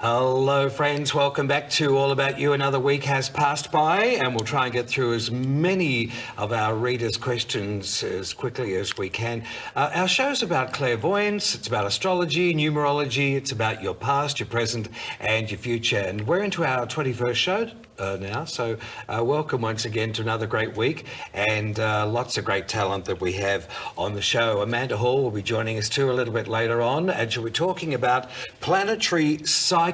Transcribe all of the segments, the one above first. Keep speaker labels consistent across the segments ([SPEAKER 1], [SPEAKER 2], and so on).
[SPEAKER 1] Hello friends, welcome back to All About You. Another week has passed by and we'll try and get through as many of our readers' questions as quickly as we can. Our show's about clairvoyance, it's about astrology, numerology, it's about your past, your present and your future. And we're into our 21st show now, so welcome once again to another great week and lots of great talent that we have on the show. Amanda Hall will be joining us too a little bit later on, and she'll be talking about planetary cycles.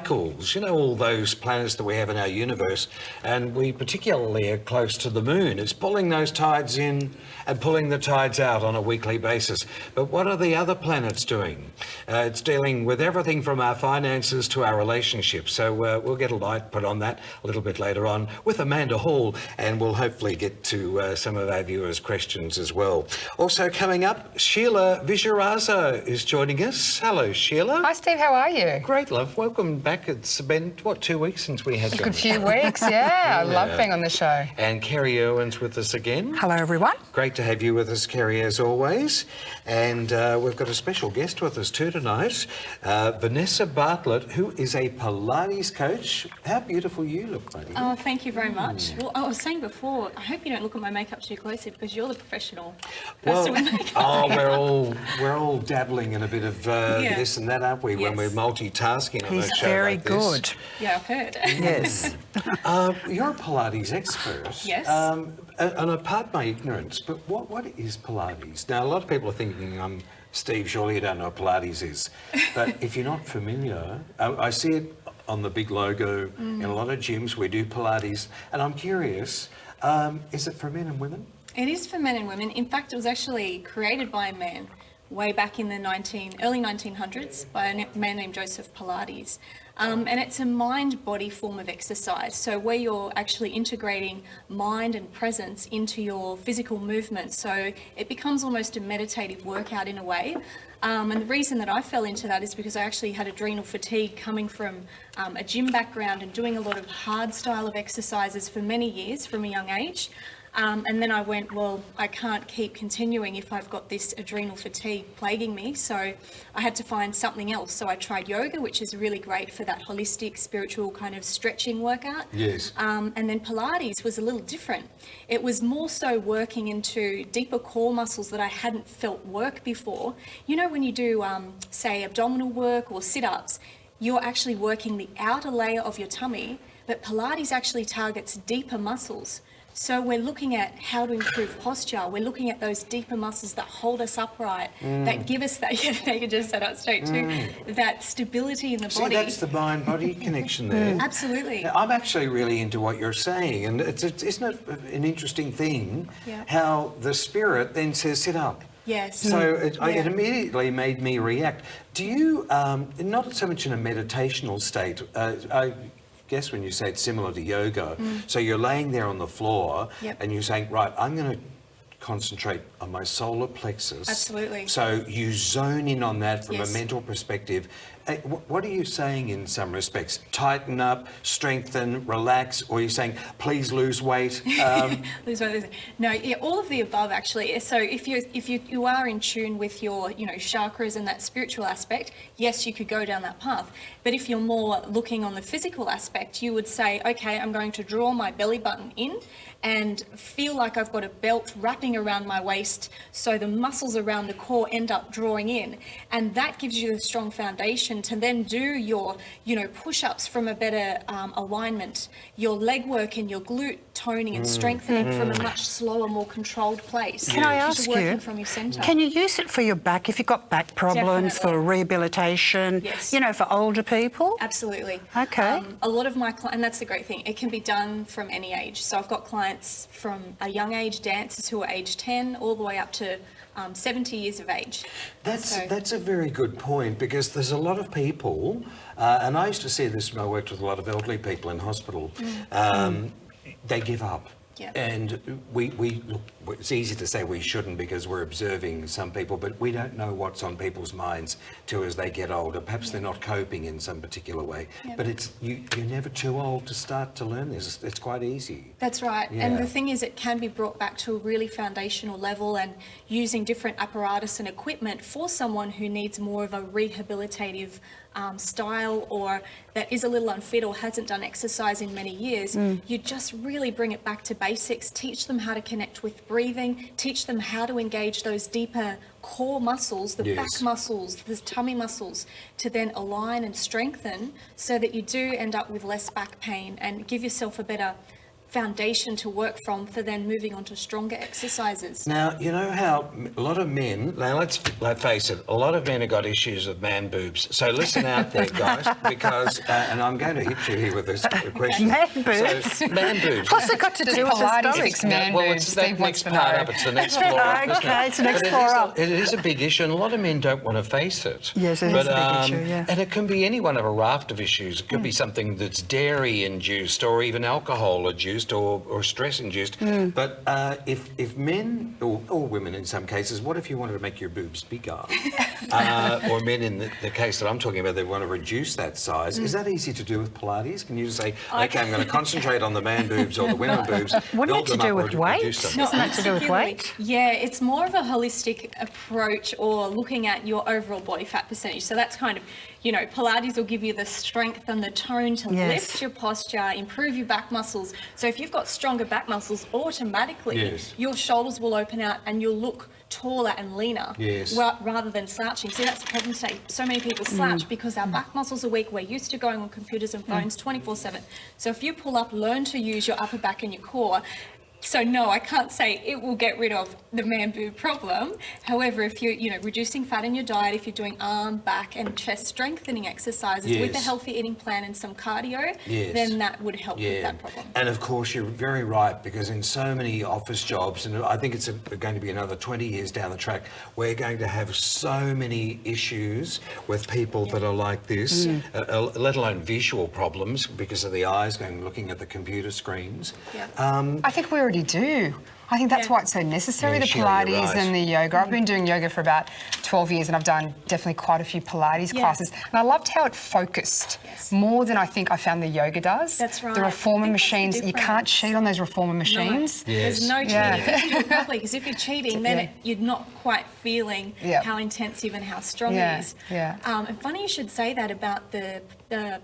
[SPEAKER 1] You know, all those planets that we have in our universe, and we particularly are close to the moon. It's pulling those tides in and pulling the tides out on a weekly basis. But what are the other planets doing? It's dealing with everything from our finances to our relationships. So we'll get a light put on that a little bit later on with Amanda Hall, and we'll hopefully get to some of our viewers' questions as well. Also coming up, Sheila Vijayaraza is joining us. Hello, Sheila.
[SPEAKER 2] Hi, Steve. How are you?
[SPEAKER 1] Great, love. Welcome back. It's been, 2 weeks since we had you.
[SPEAKER 2] A good few weeks, yeah. I love being on the show.
[SPEAKER 1] And Kerry Irwin's with us again.
[SPEAKER 3] Hello, everyone.
[SPEAKER 1] Great to have you with us, Kerry, as always. And we've got a special guest with us too tonight, Vanessa Bartlett, who is a Pilates coach. How beautiful you look, buddy.
[SPEAKER 4] Oh, thank you very much. Well, I was saying before, I hope you don't look at my makeup too closely because you're the professional person with makeup.
[SPEAKER 1] Oh, we're all dabbling in a bit of this and that, aren't we? Yes. When we're multitasking on a show
[SPEAKER 3] very
[SPEAKER 1] like this.
[SPEAKER 3] good.
[SPEAKER 4] Yeah, I've heard.
[SPEAKER 3] Yes.
[SPEAKER 1] You're a Pilates expert.
[SPEAKER 4] Yes.
[SPEAKER 1] And pardon my ignorance, but what is Pilates? Now, a lot of people are thinking, Steve, surely you don't know what Pilates is. But if you're not familiar, I see it on the big logo in a lot of gyms. We do Pilates. And I'm curious, is it for men and women?
[SPEAKER 4] It is for men and women. In fact, it was actually created by a man way back in the early 1900s by a man named Joseph Pilates. And it's a mind-body form of exercise. So where you're actually integrating mind and presence into your physical movement. So it becomes almost a meditative workout in a way. And the reason that I fell into that is because I actually had adrenal fatigue coming from a gym background and doing a lot of hard style of exercises for many years from a young age. And then I went, well, I can't keep continuing if I've got this adrenal fatigue plaguing me. So I had to find something else. So I tried yoga, which is really great for that holistic, spiritual kind of stretching workout.
[SPEAKER 1] Yes.
[SPEAKER 4] And then Pilates was a little different. It was more so working into deeper core muscles that I hadn't felt work before. You know, when you do, say, abdominal work or sit-ups, you're actually working the outer layer of your tummy, but Pilates actually targets deeper muscles. So we're looking at how to improve posture. We're looking at those deeper muscles that hold us upright, that give us that, they can just sit up straight too, that stability in the body.
[SPEAKER 1] See, that's the mind-body connection there.
[SPEAKER 4] Absolutely.
[SPEAKER 1] I'm actually really into what you're saying, and isn't it an interesting thing how the spirit then says, sit up.
[SPEAKER 4] Yes.
[SPEAKER 1] So it immediately made me react. Do you, not so much in a meditational state, I guess when you say it's similar to yoga, so you're laying there on the floor and you're saying, right, I'm going to concentrate on my solar plexus.
[SPEAKER 4] Absolutely.
[SPEAKER 1] So you zone in on that from a
[SPEAKER 4] Yes.
[SPEAKER 1] mental perspective. What are you saying in some respects? Tighten up, strengthen, relax, or are you saying, please lose weight?
[SPEAKER 4] Lose weight. No, yeah, all of the above actually. So if you are in tune with your, chakras and that spiritual aspect, yes, you could go down that path. But if you're more looking on the physical aspect, you would say, okay, I'm going to draw my belly button in and feel like I've got a belt wrapping around my waist, so the muscles around the core end up drawing in, and that gives you a strong foundation to then do your, push-ups from a better alignment, your leg work and your glute toning and strengthening from a much slower, more controlled place.
[SPEAKER 3] Can I ask you,
[SPEAKER 4] from your center.
[SPEAKER 3] can you use it for your back if you've got back problems,
[SPEAKER 4] Definitely.
[SPEAKER 3] for rehabilitation,
[SPEAKER 4] Yes.
[SPEAKER 3] For older people?
[SPEAKER 4] Absolutely.
[SPEAKER 3] Okay.
[SPEAKER 4] A lot of my clients, and that's the great thing, it can be done from any age. So I've got clients from a young age, dancers who are age 10, all the way up to 70 years of age.
[SPEAKER 1] That's a very good point, because there's a lot of people, and I used to see this when I worked with a lot of elderly people in hospital, they give up.
[SPEAKER 4] Yeah.
[SPEAKER 1] And we look, it's easy to say we shouldn't because we're observing some people, but we don't know what's on people's minds too as they get older. Perhaps they're not coping in some particular way.
[SPEAKER 4] Yeah.
[SPEAKER 1] But you're never too old to start to learn this. It's quite easy.
[SPEAKER 4] That's right.
[SPEAKER 1] Yeah.
[SPEAKER 4] And the thing is, it can be brought back to a really foundational level, and using different apparatus and equipment for someone who needs more of a rehabilitative style or that is a little unfit or hasn't done exercise in many years, you just really bring it back to basics, teach them how to connect with breathing, teach them how to engage those deeper core muscles, the back muscles, the tummy muscles, to then align and strengthen so that you do end up with less back pain and give yourself a better foundation to work from for then moving on to stronger exercises.
[SPEAKER 1] Now, you know how a lot of men, now let's face it, a lot of men have got issues with man boobs. So listen out there, guys, because, and I'm going to hit you here with this question.
[SPEAKER 3] Man boobs?
[SPEAKER 1] So, man boobs.
[SPEAKER 3] What's it got to do with the
[SPEAKER 2] Pilates
[SPEAKER 3] stomach?
[SPEAKER 2] man
[SPEAKER 1] Well,
[SPEAKER 2] boobs.
[SPEAKER 1] it's that
[SPEAKER 2] Steve wants
[SPEAKER 1] next
[SPEAKER 2] to
[SPEAKER 1] part
[SPEAKER 2] know.
[SPEAKER 1] up. It's the next floor up. isn't
[SPEAKER 3] Okay,
[SPEAKER 1] it?
[SPEAKER 3] it's the next
[SPEAKER 1] But
[SPEAKER 3] floor up.
[SPEAKER 1] It is a big issue, and a lot of men don't want to face it.
[SPEAKER 3] Yes, it is a big issue, yeah.
[SPEAKER 1] And it can be any one of a raft of issues. It could be something that's dairy-induced or even alcohol-induced or stress-induced. But if men, or women in some cases, what if you wanted to make your boobs bigger? Or men in the case that I'm talking about, they want to reduce that size. Is that easy to do with Pilates? Can you just say, okay, I'm going to concentrate on the man boobs or the women boobs?
[SPEAKER 3] Wouldn't it
[SPEAKER 1] build
[SPEAKER 3] to
[SPEAKER 1] them
[SPEAKER 3] do
[SPEAKER 1] up
[SPEAKER 3] with
[SPEAKER 1] or
[SPEAKER 3] weight?
[SPEAKER 1] reduce them?
[SPEAKER 3] Isn't that to do with weight?
[SPEAKER 4] Yeah, it's more of a holistic approach or looking at your overall body fat percentage. So that's kind of, Pilates will give you the strength and the tone to
[SPEAKER 3] Yes.
[SPEAKER 4] lift your posture, improve your back muscles. So if you've got stronger back muscles, automatically your shoulders will open out and you'll look taller and leaner rather than slouching. See, that's the problem today. So many people slouch because our back muscles are weak. We're used to going on computers and phones 24/7. So if you pull up, learn to use your upper back and your core. So no, I can't say it will get rid of the man boob problem. However, if you're reducing fat in your diet, if you're doing arm, back and chest strengthening exercises with a healthy eating plan and some cardio, then that would help with that problem.
[SPEAKER 1] And of course, you're very right, because in so many office jobs, and I think it's going to be another 20 years down the track, we're going to have so many issues with people that are like this, let alone visual problems because of the eyes looking at the computer screens.
[SPEAKER 2] I think we already do. I think that's why it's so necessary, the
[SPEAKER 1] Sheila, you're
[SPEAKER 2] Pilates
[SPEAKER 1] right.
[SPEAKER 2] and the yoga. I've been doing yoga for about 12 years and I've done definitely quite a few Pilates classes. And I loved how it focused more than I think I found the yoga does.
[SPEAKER 4] That's right.
[SPEAKER 2] The reformer
[SPEAKER 4] I think that's the
[SPEAKER 2] machines, you can't
[SPEAKER 4] difference.
[SPEAKER 2] cheat on those reformer machines.
[SPEAKER 4] There's no cheating if you do it properly, because if you're cheating, then you're not quite feeling how intensive and how strong it is. And funny you should say that about the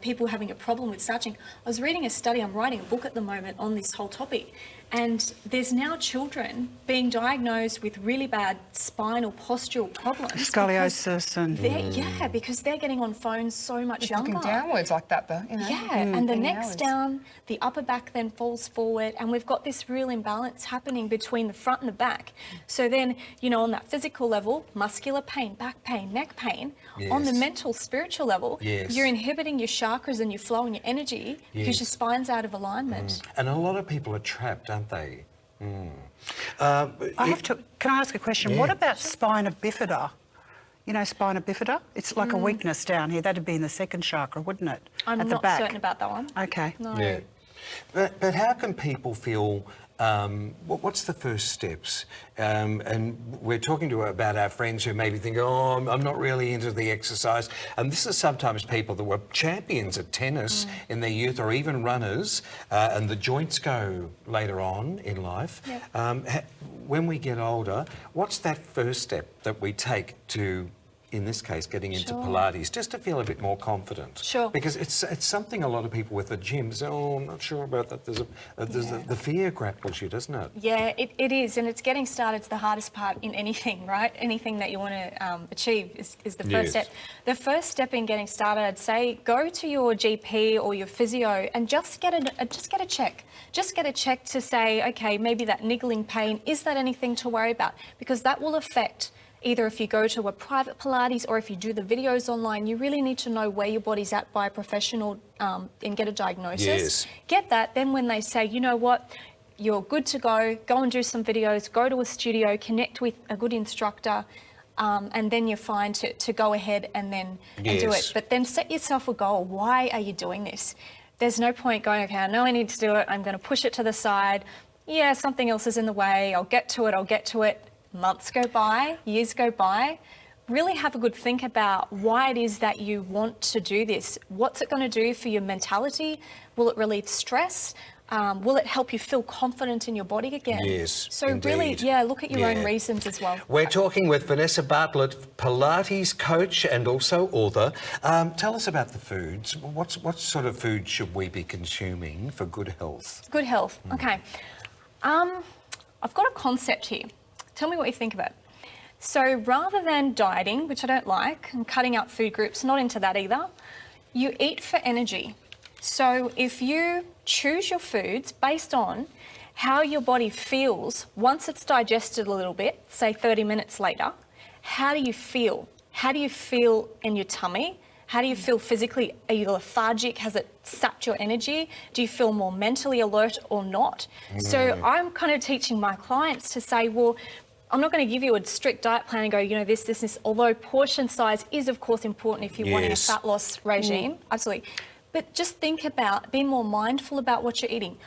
[SPEAKER 4] people having a problem with slouching. I was reading a study, I'm writing a book at the moment on this whole topic, and there's now children being diagnosed with really bad spinal postural problems.
[SPEAKER 3] Scoliosis and...
[SPEAKER 4] because they're getting on phones so much younger.
[SPEAKER 2] Looking downwards like that, though.
[SPEAKER 4] And the neck's down, the upper back then falls forward, and we've got this real imbalance happening between the front and the back. So then, on that physical level, muscular pain, back pain, neck pain. On the mental, spiritual level, you're inhibiting your chakras and your flow and your energy because your spine's out of alignment.
[SPEAKER 1] And a lot of people are trapped, aren't they?
[SPEAKER 3] Can I ask a question? What about spina bifida? You know spina bifida? It's like a weakness down here. That'd be in the second chakra, wouldn't it?
[SPEAKER 4] I'm
[SPEAKER 3] At the
[SPEAKER 4] not
[SPEAKER 3] back.
[SPEAKER 4] certain about that one.
[SPEAKER 3] Okay.
[SPEAKER 4] No.
[SPEAKER 1] Yeah. But how can people feel, what's the first steps? And we're talking about our friends who maybe think, I'm not really into the exercise. And this is sometimes people that were champions at tennis in their youth, or even runners, and the joints go later on in life. When we get older, what's that first step that we take to, in this case, getting into Pilates, just to feel a bit more confident? Because it's something a lot of people with the gym say, I'm not sure about that. The fear grapples you, doesn't it?
[SPEAKER 4] Yeah, it is. And it's getting started. It's the hardest part in anything, right? Anything that you want to achieve is the first step. The first step in getting started, I'd say, go to your GP or your physio and just get a check. Just get a check to say, okay, maybe that niggling pain, is that anything to worry about? Because that will affect either if you go to a private Pilates or if you do the videos online. You really need to know where your body's at by a professional and get a diagnosis. Get that. Then when they say, you know what, you're good to go and do some videos, go to a studio, connect with a good instructor, and then you're fine to go ahead and then and do it. But then set yourself a goal. Why are you doing this? There's no point going, okay, I know I need to do it. I'm going to push it to the side. Yeah, something else is in the way. I'll get to it. Months go by, years go by. Really have a good think about why it is that you want to do this. What's it going to do for your mentality? Will it relieve stress? Will it help you feel confident in your body again?
[SPEAKER 1] Yes,
[SPEAKER 4] So
[SPEAKER 1] indeed.
[SPEAKER 4] really, look at your own reasons as well.
[SPEAKER 1] We're talking with Vanessa Bartlett, Pilates coach and also author. Tell us about the foods. What sort of food should we be consuming for good health?
[SPEAKER 4] Good health. Okay. I've got a concept here. Tell me what you think of it. So rather than dieting, which I don't like, and cutting out food groups, not into that either, you eat for energy. So if you choose your foods based on how your body feels once it's digested a little bit, say 30 minutes later, how do you feel? How do you feel in your tummy? How do you feel physically? Are you lethargic? Has it sapped your energy? Do you feel more mentally alert or not? So I'm kind of teaching my clients to say, well, I'm not going to give you a strict diet plan and go, this, although portion size is of course important if you're wanting a fat loss regime, absolutely. But just think about, be more mindful about what you're eating.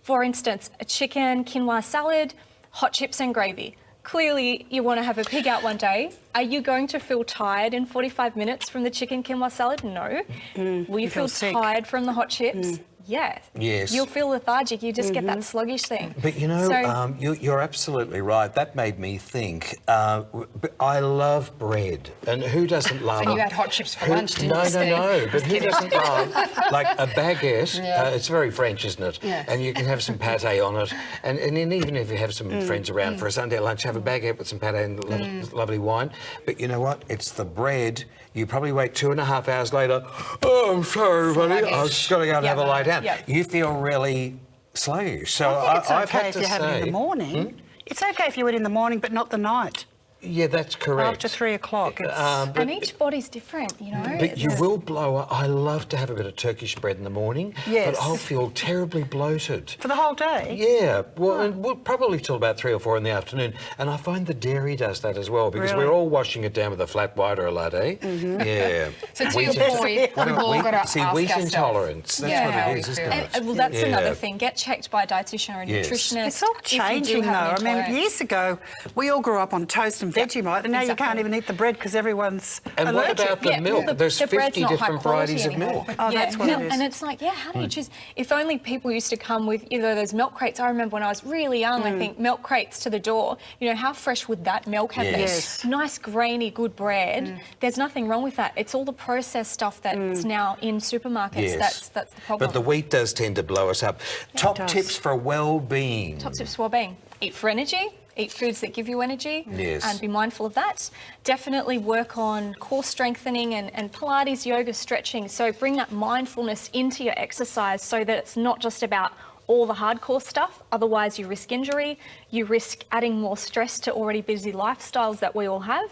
[SPEAKER 4] For instance, a chicken quinoa salad, hot chips and gravy. Clearly, you want to have a pig out one day. Are you going to feel tired in 45 minutes from the chicken quinoa salad? No. Will you feel
[SPEAKER 3] sick.
[SPEAKER 4] tired from the hot chips? Yes.
[SPEAKER 1] Yes.
[SPEAKER 4] You'll feel lethargic. You just get that sluggish thing.
[SPEAKER 1] But you're absolutely right. That made me think. I love bread, and who doesn't love?
[SPEAKER 2] And you had hot chips for lunch, didn't you?
[SPEAKER 1] No. But who doesn't love like a baguette? It's very French, isn't it?
[SPEAKER 2] Yes.
[SPEAKER 1] And you can have some pâté on it, and then even if you have some friends around for a Sunday lunch, have a baguette with some pâté and lovely wine. But you know what? It's the bread. You probably wait 2.5 hours later. Oh, I'm sorry, buddy. I've just got to go and have a lie down. You feel really sluggish. So
[SPEAKER 3] I think it's
[SPEAKER 1] I've
[SPEAKER 3] okay
[SPEAKER 1] had
[SPEAKER 3] if
[SPEAKER 1] to
[SPEAKER 3] you have it in the morning. It's okay if you eat in the morning, but not the night.
[SPEAKER 1] Yeah, that's correct.
[SPEAKER 3] After 3 o'clock.
[SPEAKER 4] And each body's different,
[SPEAKER 1] But you will blow up. I love to have a bit of Turkish bread in the morning,
[SPEAKER 3] Yes.
[SPEAKER 1] but I'll feel terribly bloated.
[SPEAKER 3] For the whole day?
[SPEAKER 1] Yeah, well, probably till about 3 or 4 in the afternoon. And I find the dairy does that as well, because
[SPEAKER 3] Really?
[SPEAKER 1] we're all washing it down with a flat white or a latte. Yeah.
[SPEAKER 2] So to your point, we've all got to ask
[SPEAKER 1] See, wheat
[SPEAKER 2] ourselves.
[SPEAKER 1] intolerance, that's
[SPEAKER 2] Yeah,
[SPEAKER 1] what
[SPEAKER 2] how
[SPEAKER 1] it
[SPEAKER 2] we
[SPEAKER 1] is, isn't
[SPEAKER 2] feel.
[SPEAKER 1] it?
[SPEAKER 4] Well, that's
[SPEAKER 1] Yeah.
[SPEAKER 4] another thing. Get checked by a dietitian or a
[SPEAKER 1] Yes.
[SPEAKER 4] nutritionist.
[SPEAKER 3] It's all
[SPEAKER 4] if you do
[SPEAKER 3] changing, though.
[SPEAKER 4] have an
[SPEAKER 3] I mean,
[SPEAKER 4] intolerance.
[SPEAKER 3] years ago, we all grew up on toast and Vegemite, and now you can't even eat the bread because everyone's
[SPEAKER 1] And
[SPEAKER 3] allergic.
[SPEAKER 1] what about the milk? There's
[SPEAKER 4] the bread's
[SPEAKER 1] 50
[SPEAKER 4] not high
[SPEAKER 1] different
[SPEAKER 4] quality
[SPEAKER 1] varieties of
[SPEAKER 4] anymore.
[SPEAKER 1] milk.
[SPEAKER 3] Oh, that's what it is.
[SPEAKER 4] And it's like, how do you choose? If only people used to come with either those milk crates. I remember when I was really young, I think milk crates to the door. How fresh would that milk have been?
[SPEAKER 3] Yes.
[SPEAKER 4] Nice, grainy, good bread. There's nothing wrong with that. It's all the processed stuff that's now in supermarkets.
[SPEAKER 1] Yes.
[SPEAKER 4] That's the problem.
[SPEAKER 1] But the wheat does tend to blow us up. Top
[SPEAKER 3] does.
[SPEAKER 1] tips for well-being.
[SPEAKER 4] Top tips for well-being. Eat for energy. Eat foods that give you energy.
[SPEAKER 1] Yes.
[SPEAKER 4] And be mindful of that. Definitely work on core strengthening and Pilates, yoga, stretching. So bring that mindfulness into your exercise so that it's not just about all the hardcore stuff. Otherwise, you risk injury. You risk adding more stress to already busy lifestyles that we all have.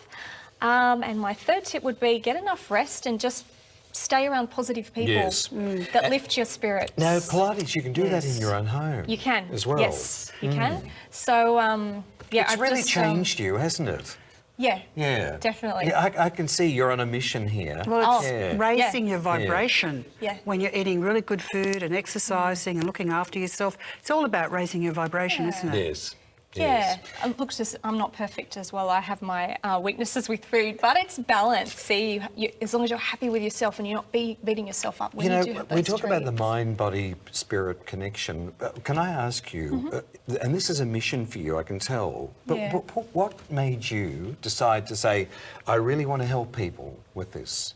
[SPEAKER 4] And my third tip would be get enough rest and just stay around positive people that lift your spirits.
[SPEAKER 1] Now, Pilates, you can do that in your own home.
[SPEAKER 4] You can.
[SPEAKER 1] As well.
[SPEAKER 4] Yes, you can. So,
[SPEAKER 1] It's
[SPEAKER 4] I've
[SPEAKER 1] really
[SPEAKER 4] just,
[SPEAKER 1] changed you, hasn't it?
[SPEAKER 4] Yeah.
[SPEAKER 1] Yeah.
[SPEAKER 4] Definitely.
[SPEAKER 1] Yeah, I can see you're on a mission here.
[SPEAKER 3] Well, it's
[SPEAKER 1] Yeah.
[SPEAKER 3] raising your vibration.
[SPEAKER 4] Yeah.
[SPEAKER 3] When you're eating really good food and exercising and looking after yourself, it's all about raising your vibration, isn't it?
[SPEAKER 1] Yes.
[SPEAKER 4] Yeah,
[SPEAKER 1] Yes.
[SPEAKER 4] look, I'm not perfect as well. I have my weaknesses with food, but it's balanced. See, as long as you're happy with yourself and you're not beating yourself up when you do have those
[SPEAKER 1] we talk about the
[SPEAKER 4] dreams.
[SPEAKER 1] mind-body-spirit connection. Can I ask you, and this is a mission for you, I can tell, but
[SPEAKER 4] Yeah.
[SPEAKER 1] what made you decide to say, I really want to help people with this?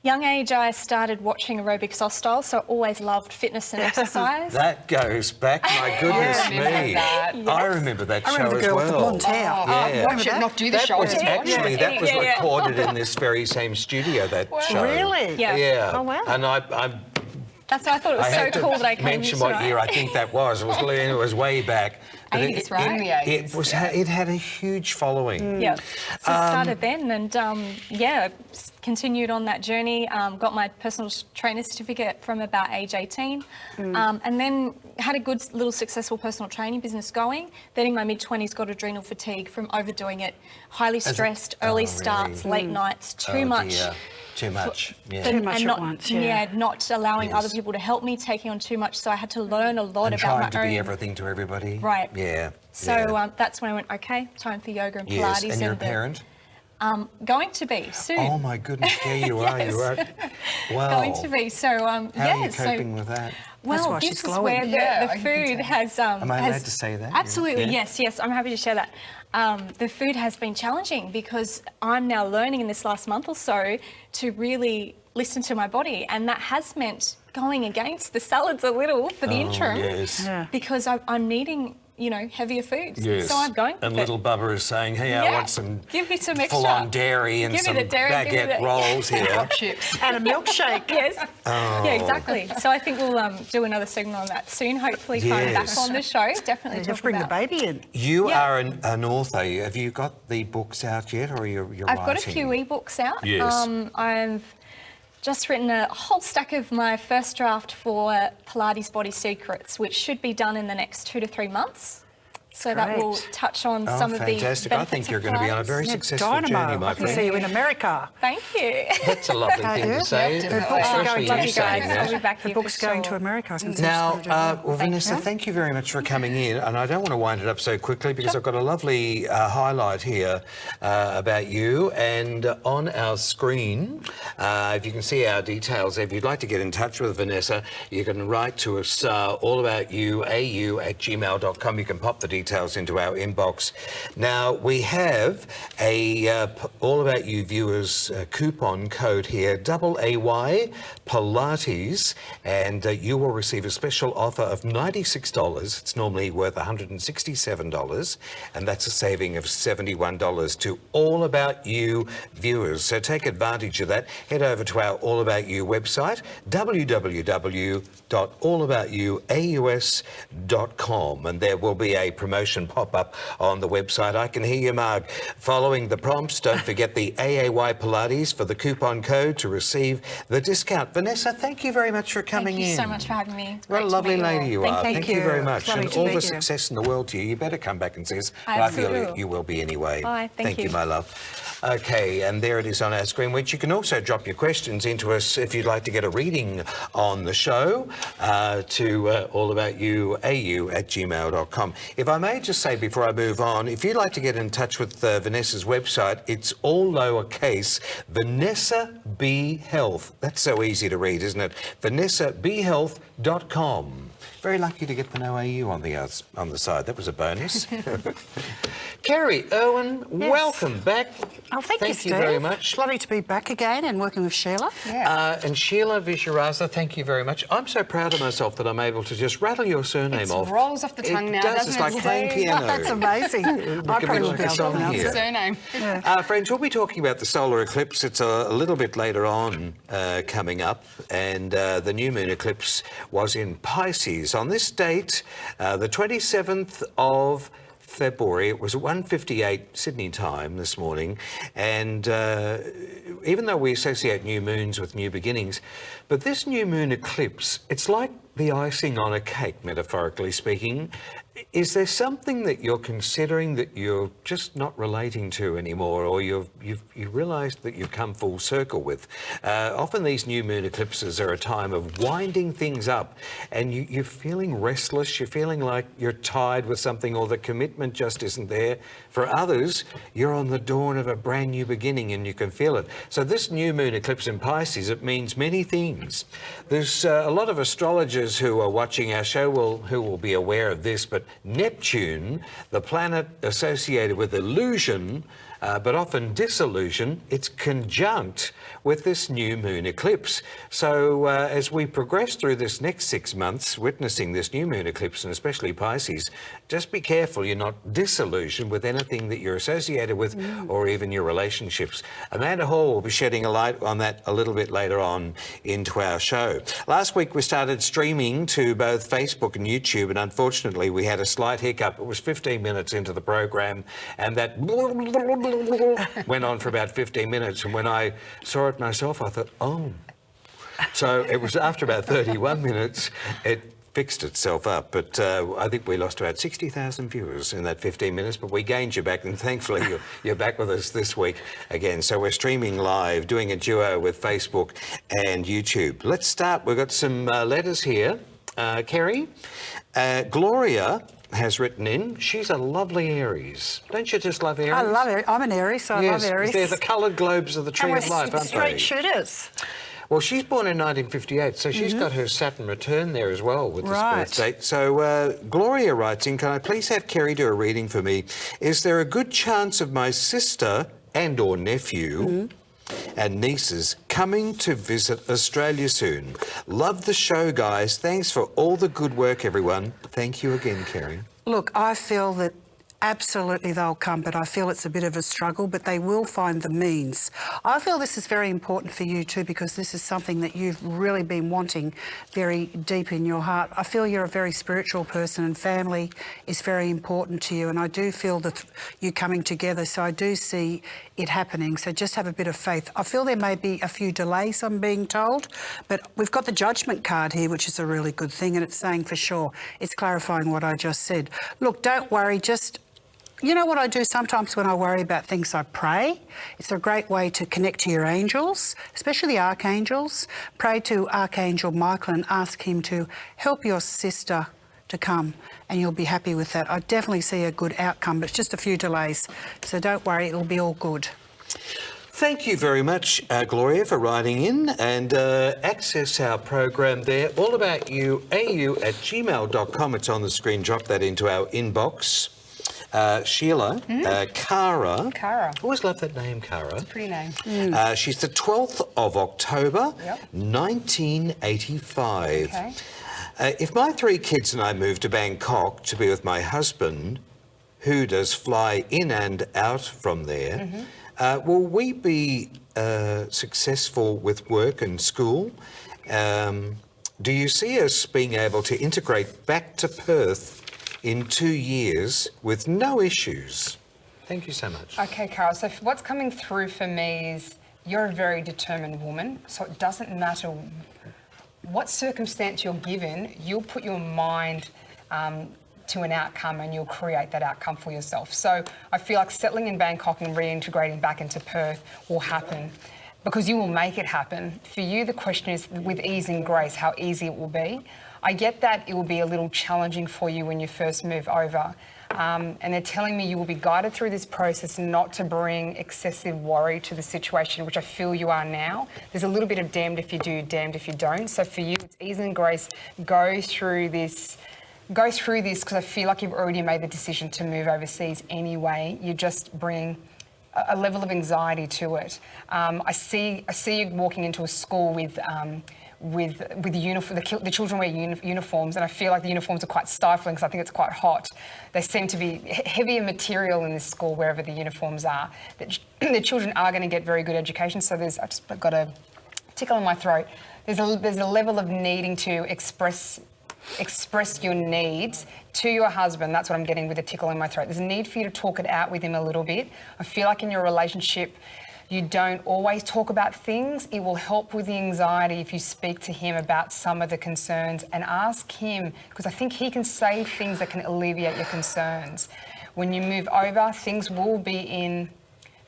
[SPEAKER 4] Young age, I started watching aerobics hostile, so I always loved fitness and exercise.
[SPEAKER 1] That goes back, my goodness
[SPEAKER 2] I remember
[SPEAKER 1] me.
[SPEAKER 2] that.
[SPEAKER 1] I remember that
[SPEAKER 3] I
[SPEAKER 1] show
[SPEAKER 3] remember the
[SPEAKER 1] as
[SPEAKER 3] girl with the
[SPEAKER 1] well.
[SPEAKER 3] blonde hair.
[SPEAKER 1] Yeah.
[SPEAKER 2] Watch it not do the
[SPEAKER 1] That
[SPEAKER 2] show.
[SPEAKER 1] was actually, that was
[SPEAKER 4] Yeah.
[SPEAKER 1] recorded in this very same studio, that show.
[SPEAKER 3] Really?
[SPEAKER 4] Yeah.
[SPEAKER 1] Yeah.
[SPEAKER 3] Oh, wow.
[SPEAKER 1] And I
[SPEAKER 4] That's why I thought it was
[SPEAKER 1] I
[SPEAKER 4] so
[SPEAKER 1] had to
[SPEAKER 4] cool that I came
[SPEAKER 1] mention
[SPEAKER 4] here
[SPEAKER 1] what year I
[SPEAKER 4] tonight.
[SPEAKER 1] think that was. It was way back. But
[SPEAKER 4] 80s, right?
[SPEAKER 2] In the 80s.
[SPEAKER 1] It had a huge following.
[SPEAKER 4] Yeah, so I started then and continued on that journey, got my personal trainer certificate from about age 18 and then had a good little successful personal training business going. Then in my mid-20s got adrenal fatigue from overdoing it, highly stressed, early starts, late nights, too much.
[SPEAKER 1] Dear. Too much. Yeah.
[SPEAKER 3] Too much
[SPEAKER 4] and
[SPEAKER 3] at
[SPEAKER 4] not,
[SPEAKER 3] once, yeah.
[SPEAKER 4] not allowing
[SPEAKER 1] Yes.
[SPEAKER 4] other people to help me, taking on too much. So I had to learn a lot
[SPEAKER 1] And
[SPEAKER 4] about
[SPEAKER 1] trying
[SPEAKER 4] my
[SPEAKER 1] to
[SPEAKER 4] own.
[SPEAKER 1] be everything to everybody.
[SPEAKER 4] Right.
[SPEAKER 1] Yeah.
[SPEAKER 4] So
[SPEAKER 1] yeah.
[SPEAKER 4] that's when I went, okay, time for yoga and
[SPEAKER 1] Yes,
[SPEAKER 4] Pilates.
[SPEAKER 1] and you're a parent?
[SPEAKER 4] Going to be soon.
[SPEAKER 1] Oh my goodness, there you are.
[SPEAKER 4] Yes.
[SPEAKER 1] You are. Wow.
[SPEAKER 4] Going to be. So,
[SPEAKER 1] How are you coping with that?
[SPEAKER 4] Well,
[SPEAKER 3] why
[SPEAKER 4] this
[SPEAKER 3] she's
[SPEAKER 4] is
[SPEAKER 3] glowing.
[SPEAKER 4] where
[SPEAKER 2] Yeah,
[SPEAKER 4] the
[SPEAKER 2] I can
[SPEAKER 4] food has...
[SPEAKER 1] Am I allowed to say that?
[SPEAKER 4] Absolutely,
[SPEAKER 1] Yeah.
[SPEAKER 4] yes, I'm happy to share that. The food has been challenging because I'm now learning in this last month or so to really listen to my body, and that has meant going against the salads a little for the interim
[SPEAKER 1] Yes.
[SPEAKER 3] Yeah.
[SPEAKER 4] because I'm needing, heavier foods.
[SPEAKER 1] Yes.
[SPEAKER 4] So I'm going with
[SPEAKER 1] And
[SPEAKER 4] it.
[SPEAKER 1] little Bubba is saying, hey, I
[SPEAKER 4] Yeah.
[SPEAKER 1] want some
[SPEAKER 4] Give me some extra.
[SPEAKER 1] full-on dairy and
[SPEAKER 4] Give me
[SPEAKER 1] some
[SPEAKER 4] the dairy, give me
[SPEAKER 1] baguette
[SPEAKER 4] the-
[SPEAKER 1] rolls here.
[SPEAKER 2] Hot chips.
[SPEAKER 3] And a milkshake.
[SPEAKER 4] Yes.
[SPEAKER 1] Oh.
[SPEAKER 4] Yeah, exactly. So I think we'll do another segment on that soon. Hopefully, coming back
[SPEAKER 1] Yes.
[SPEAKER 4] on the show. Definitely
[SPEAKER 3] Just
[SPEAKER 4] talk
[SPEAKER 3] bring the
[SPEAKER 4] about.
[SPEAKER 3] baby in.
[SPEAKER 1] You
[SPEAKER 4] Yeah.
[SPEAKER 1] are an author. Have you got the books out yet, or you're
[SPEAKER 4] I've
[SPEAKER 1] writing?
[SPEAKER 4] got a few ebooks out.
[SPEAKER 1] Yes.
[SPEAKER 4] I've just written a whole stack of my first draft for Pilates Body Secrets, which should be done in the next 2 to 3 months. So that will
[SPEAKER 3] Great.
[SPEAKER 4] touch on
[SPEAKER 1] Oh,
[SPEAKER 4] some of the
[SPEAKER 1] fantastic. I
[SPEAKER 4] benefits
[SPEAKER 1] think
[SPEAKER 4] of
[SPEAKER 1] you're going to be on a
[SPEAKER 4] Pilates.
[SPEAKER 1] very
[SPEAKER 3] Yeah,
[SPEAKER 1] successful
[SPEAKER 3] dynamo.
[SPEAKER 1] journey, my
[SPEAKER 3] I can see
[SPEAKER 1] friend.
[SPEAKER 3] you in America.
[SPEAKER 4] Thank you.
[SPEAKER 1] That's a lovely thing to
[SPEAKER 3] Yeah,
[SPEAKER 1] say.
[SPEAKER 3] the books are
[SPEAKER 1] especially
[SPEAKER 3] going
[SPEAKER 1] you
[SPEAKER 3] to
[SPEAKER 4] Love you
[SPEAKER 1] saying
[SPEAKER 4] guys. I'll be
[SPEAKER 1] that.
[SPEAKER 4] back
[SPEAKER 3] The
[SPEAKER 4] here
[SPEAKER 3] book's
[SPEAKER 4] for
[SPEAKER 3] going
[SPEAKER 4] sure.
[SPEAKER 3] to America. I can see
[SPEAKER 1] Now,
[SPEAKER 3] it's going to
[SPEAKER 1] Vanessa, thank you very much for coming in. And I don't want to wind it up so quickly because I've got a lovely highlight here about you. And on our screen, if you can see our details, if you'd like to get in touch with Vanessa, you can write to us allaboutyoau@gmail.com. You can pop the details into our inbox. Now, we have a All About You viewers coupon code here, AAY Pilates, and you will receive a special offer of $96. It's normally worth $167, and that's a saving of $71 to All About You viewers. So take advantage of that. Head over to our All About You website, www.allaboutyouaus.com, and there will be a promotion pop up on the website. I can hear you, Mark. Following the prompts, don't forget the AAY Pilates for the coupon code to receive the discount. Vanessa, thank you very much for coming in.
[SPEAKER 4] Thank you so much for having me. It's
[SPEAKER 1] What a
[SPEAKER 4] great to
[SPEAKER 1] lovely
[SPEAKER 4] meet
[SPEAKER 1] lady
[SPEAKER 4] all.
[SPEAKER 1] you are.
[SPEAKER 3] Thank
[SPEAKER 1] you
[SPEAKER 3] you.
[SPEAKER 1] very
[SPEAKER 3] It's
[SPEAKER 1] much.
[SPEAKER 3] lovely
[SPEAKER 1] And
[SPEAKER 3] to
[SPEAKER 1] all
[SPEAKER 3] meet
[SPEAKER 1] the
[SPEAKER 3] you.
[SPEAKER 1] success in the world to you. You better come back and see us.
[SPEAKER 4] I
[SPEAKER 1] I feel
[SPEAKER 4] will.
[SPEAKER 1] you will be anyway.
[SPEAKER 4] Bye. Thank
[SPEAKER 1] you,
[SPEAKER 4] you.
[SPEAKER 1] my love. Okay, and there it is on our screen, which you can also drop your questions into us if you'd like to get a reading on the show to allaboutyoau@gmail.com. If I may just say before I move on, if you'd like to get in touch with Vanessa's website, it's all lowercase, Vanessa B Health. That's so easy to read, isn't it? VanessaBHealth.com. Very lucky to get the no AU on the side. That was a bonus. Kerry Irwin, welcome back.
[SPEAKER 3] Oh, thank you, Steve.
[SPEAKER 1] very much.
[SPEAKER 3] It's lovely to be back again and working with Sheila.
[SPEAKER 1] And Sheila Visharaza, thank you very much. I'm so proud of myself that I'm able to just rattle your surname
[SPEAKER 2] It
[SPEAKER 1] off.
[SPEAKER 2] rolls off the tongue now,
[SPEAKER 1] It does.
[SPEAKER 2] doesn't
[SPEAKER 1] It's
[SPEAKER 2] it,
[SPEAKER 1] like playing
[SPEAKER 2] Steve?
[SPEAKER 1] piano.
[SPEAKER 3] That's amazing. I
[SPEAKER 1] could be
[SPEAKER 3] probably
[SPEAKER 1] like
[SPEAKER 3] would be
[SPEAKER 1] a
[SPEAKER 3] able to
[SPEAKER 1] song
[SPEAKER 3] pronounce
[SPEAKER 1] here.
[SPEAKER 3] it.
[SPEAKER 2] Surname.
[SPEAKER 1] Friends, we'll be talking about the solar eclipse. It's a little bit later on coming up, and the new moon eclipse was in Pisces. On this date, the 27th of February, it was at 1:58 Sydney time this morning, and even though we associate new moons with new beginnings, but this new moon eclipse, it's like the icing on a cake, metaphorically speaking. Is there something that you're considering that you're just not relating to anymore, or you've realised that you've come full circle with? Often these new moon eclipses are a time of winding things up, and you're feeling restless, you're feeling like you're tied with something, or the commitment just isn't there. For others, you're on the dawn of a brand new beginning and you can feel it. So this new moon eclipse in Pisces, it means many things. There's a lot of astrologers who are watching our show who will be aware of this, but Neptune, the planet associated with illusion, but often disillusion, it's conjunct with this new moon eclipse. So as we progress through this next 6 months, witnessing this new moon eclipse, and especially Pisces, just be careful you're not disillusioned with anything that you're associated with or even your relationships. Amanda Hall will be shedding a light on that a little bit later on into our show. Last week we started streaming to both Facebook and YouTube, and unfortunately we had a slight hiccup. It was 15 minutes into the program, and that went on for about 15 minutes, and when I saw it myself I thought, oh. So it was after about 31 minutes it fixed itself up, but I think we lost about 60,000 viewers in that 15 minutes, but we gained you back, and thankfully you're back with us this week again. So we're streaming live, doing a duo with Facebook and YouTube. Let's start. We've got some letters here. Kerry, Gloria has written in. She's a lovely Aries. Don't you just love Aries?
[SPEAKER 3] I love Aries. I'm an Aries, so
[SPEAKER 1] Yes,
[SPEAKER 3] I love Aries.
[SPEAKER 1] they're the coloured globes of the tree of life, aren't
[SPEAKER 3] straight
[SPEAKER 1] they?
[SPEAKER 3] shooters.
[SPEAKER 1] Well, she's born in 1958, so she's got her Saturn return there as well with this
[SPEAKER 3] Right.
[SPEAKER 1] birth date. So Gloria writes in, can I please have Kerry do a reading for me? Is there a good chance of my sister and or nephew and nieces coming to visit Australia soon? Love the show, guys. Thanks for all the good work, everyone. Thank you again, Kerry.
[SPEAKER 3] Look, I feel that absolutely they'll come, but I feel it's a bit of a struggle, but they will find the means. I feel this is very important for you too, because this is something that you've really been wanting very deep in your heart. I feel you're a very spiritual person and family is very important to you, and I do feel that you coming together, so I do see it happening, so just have a bit of faith. I feel there may be a few delays, I'm being told, but we've got the judgment card here, which is a really good thing, and it's saying for sure, it's clarifying what I just said. Look, don't worry, just you know what I do sometimes when I worry about things? I pray. It's a great way to connect to your angels, especially the archangels. Pray to Archangel Michael and ask him to help your sister to come, and you'll be happy with that. I definitely see a good outcome, but it's just a few delays. So don't worry, it'll be all good.
[SPEAKER 1] Thank you very much, Gloria, for writing in, and access our program there, allaboutYouAU@gmail.com. It's on the screen. Drop that into our inbox. Sheila, Cara.
[SPEAKER 2] Cara.
[SPEAKER 1] Always love that name, Cara.
[SPEAKER 2] It's a pretty name.
[SPEAKER 1] She's the 12th of October,
[SPEAKER 2] Yep.
[SPEAKER 1] 1985.
[SPEAKER 2] Okay.
[SPEAKER 1] If my 3 kids and I move to Bangkok to be with my husband, who does fly in and out from there, will we be successful with work and school? Do you see us being able to integrate back to Perth in 2 years with no issues? Thank you so much.
[SPEAKER 2] Okay, Carol, so what's coming through for me is you're a very determined woman, so it doesn't matter what circumstance you're given, you'll put your mind to an outcome and you'll create that outcome for yourself. So I feel like settling in Bangkok and reintegrating back into Perth will happen because you will make it happen. For you, the question is with ease and grace, how easy it will be. I get that it will be a little challenging for you when you first move over. And they're telling me you will be guided through this process not to bring excessive worry to the situation, which I feel you are now. There's a little bit of damned if you do, damned if you don't. So for you, it's ease and grace. Go through this because I feel like you've already made the decision to move overseas anyway. You just bring a level of anxiety to it. I see you walking into a school with the uniform, the children wear uniforms, and I feel like the uniforms are quite stifling because I think it's quite hot. They seem to be heavier material in this school wherever the uniforms are. The children are going to get very good education, so I just got a tickle in my throat. There's a level of needing to express your needs to your husband. That's what I'm getting with a tickle in my throat. There's a need for you to talk it out with him a little bit. I feel like in your relationship, you don't always talk about things. It will help with the anxiety if you speak to him about some of the concerns and ask him, because I think he can say things that can alleviate your concerns. When you move over, things will be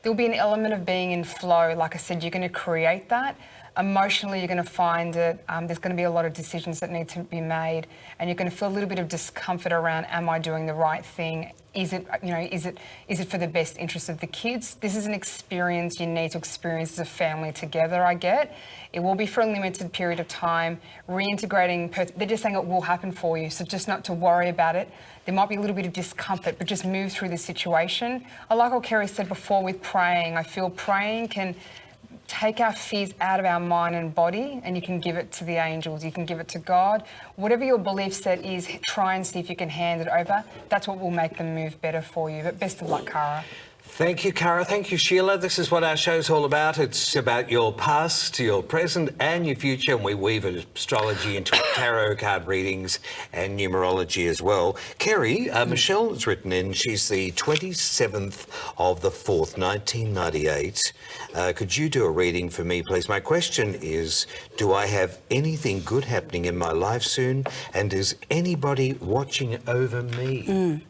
[SPEAKER 2] there'll be an element of being in flow. Like I said, you're going to create that. Emotionally, you're going to find it. There's going to be a lot of decisions that need to be made, and you're going to feel a little bit of discomfort around, am I doing the right thing? Is it for the best interest of the kids? This is an experience you need to experience as a family together, I get. It will be for a limited period of time. Reintegrating, they're just saying it will happen for you, so just not to worry about it. There might be a little bit of discomfort, but just move through the situation. I like what Kerry said before with praying. I feel praying can take our fears out of our mind and body, and you can give it to the angels, you can give it to God. Whatever your belief set is, try and see if you can hand it over. That's what will make them move better for you. But best of luck, Cara.
[SPEAKER 1] Thank you, Cara. Thank you, Sheila. This is what our show's all about. It's about your past, your present and your future, and we weave astrology into tarot card readings and numerology as well. Kerry, Michelle has written in. She's the 27th of the 4th, 1998. Could you do a reading for me, please? My question is, do I have anything good happening in my life soon? And is anybody watching over me?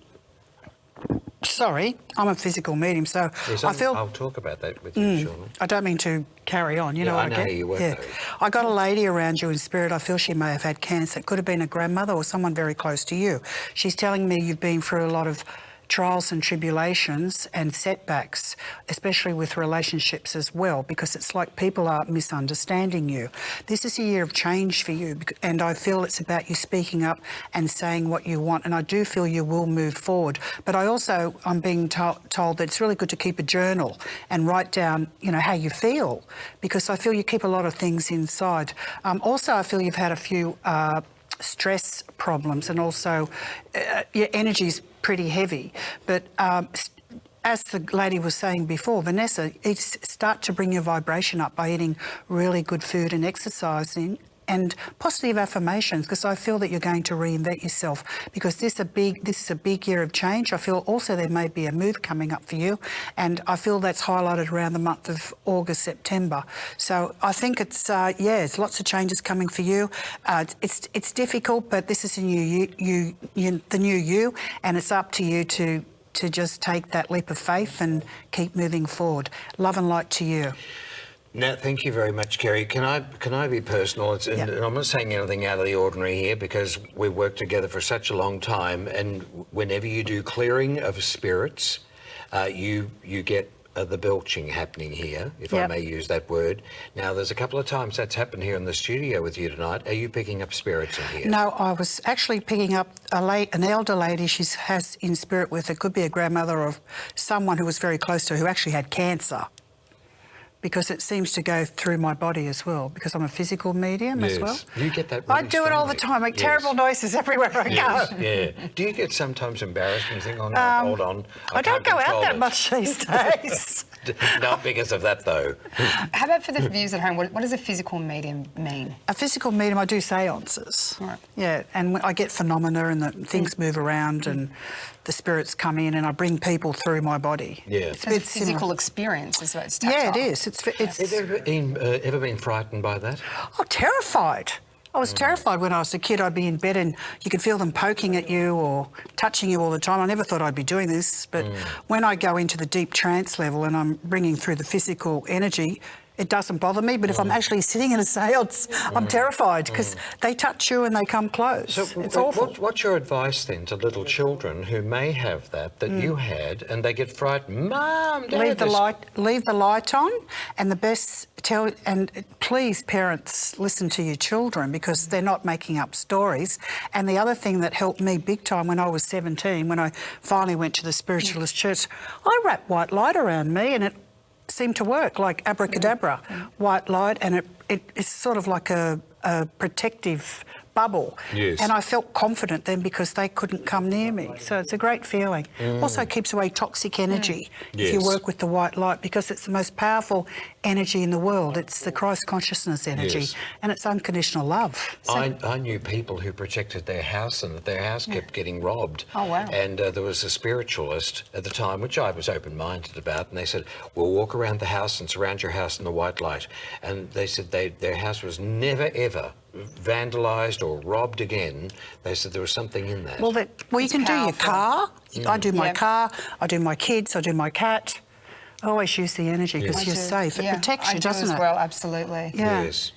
[SPEAKER 3] So sorry, I'm a physical medium, so
[SPEAKER 1] Yes,
[SPEAKER 3] I feel...
[SPEAKER 1] I'll talk about that with you shortly.
[SPEAKER 3] I don't mean to carry on, you know what
[SPEAKER 1] I know
[SPEAKER 3] I get?
[SPEAKER 1] you won't, though.
[SPEAKER 3] I got a lady around you in spirit. I feel she may have had cancer. It could have been a grandmother or someone very close to you. She's telling me you've been through a lot of trials and tribulations and setbacks, especially with relationships as well, because it's like people are misunderstanding you. This is a year of change for you, and I feel it's about you speaking up and saying what you want, and I do feel you will move forward. But I'm being told that it's really good to keep a journal and write down, you know, how you feel, because I feel you keep a lot of things inside. Also, I feel you've had a few stress problems, and also your energy's pretty heavy. But as the lady was saying before, Vanessa, start to bring your vibration up by eating really good food and exercising and positive affirmations, because I feel that you're going to reinvent yourself, because this is a big year of change. I feel also there may be a move coming up for you, and I feel that's highlighted around the month of August, September. So I think it's lots of changes coming for you. It's difficult, but this is a the new you, and it's up to you to just take that leap of faith and keep moving forward. Love and light to you.
[SPEAKER 1] Now, thank you very much, Kerry. Can I be personal? And I'm not saying anything out of the ordinary here, because we've worked together for such a long time, and whenever you do clearing of spirits, you get the belching happening here, if I may use that word. Now, there's a couple of times that's happened here in the studio with you tonight. Are you picking up spirits in here?
[SPEAKER 3] No, I was actually picking up an elder lady she has in spirit with. It could be a grandmother or someone who was very close to her who actually had cancer, because it seems to go through my body as well, because I'm a physical medium as well.
[SPEAKER 1] You get that really
[SPEAKER 3] I do it all the time. I make terrible noises everywhere I go.
[SPEAKER 1] Yeah. Do you get sometimes embarrassed and think, oh no, hold on.
[SPEAKER 3] I don't go out that much these days.
[SPEAKER 1] Not because of that, though.
[SPEAKER 2] How about for the viewers at home? What does a physical medium mean?
[SPEAKER 3] A physical medium, I do seances.
[SPEAKER 2] Right.
[SPEAKER 3] Yeah, and I get phenomena, and things move around, and the spirits come in, and I bring people through my body.
[SPEAKER 1] Yeah.
[SPEAKER 2] It's a physical experience, is what it's tactile.
[SPEAKER 3] Yeah, it is.
[SPEAKER 1] Have you ever been frightened by that?
[SPEAKER 3] Oh, terrified. I was terrified when I was a kid. I'd be in bed and you could feel them poking at you or touching you all the time. I never thought I'd be doing this, but when I go into the deep trance level and I'm bringing through the physical energy, it doesn't bother me. But if I'm actually sitting in a seance, I'm terrified, because they touch you and they come close. So it's awful.
[SPEAKER 1] What's your advice then to little children who may have that you had, and they get frightened? Mum, Dad,
[SPEAKER 3] leave the light on, and please, parents, listen to your children, because they're not making up stories. And the other thing that helped me big time when I was 17, when I finally went to the spiritualist church, I wrapped white light around me, and it seemed to work, like abracadabra, white light, and it's sort of like a protective bubble.
[SPEAKER 1] Yes.
[SPEAKER 3] And I felt confident then, because they couldn't come near me. So it's a great feeling. Also keeps away toxic energy if you work with the white light, because it's the most powerful energy in the world. It's the Christ consciousness energy, and it's unconditional love. So
[SPEAKER 1] I knew people who protected their house, and that their house kept getting robbed.
[SPEAKER 2] Oh, wow.
[SPEAKER 1] And there was a spiritualist at the time, which I was open-minded about, and they said, we'll walk around the house and surround your house in the white light. And they said their house was never, ever vandalised or robbed again. They said there was something in that.
[SPEAKER 3] Well, you can do your car. I do my car. I do my kids. I do my cat. I always use the energy, because you're safe. It protects you, doesn't it?
[SPEAKER 2] I do as well, absolutely.
[SPEAKER 3] Yeah.
[SPEAKER 1] Yes.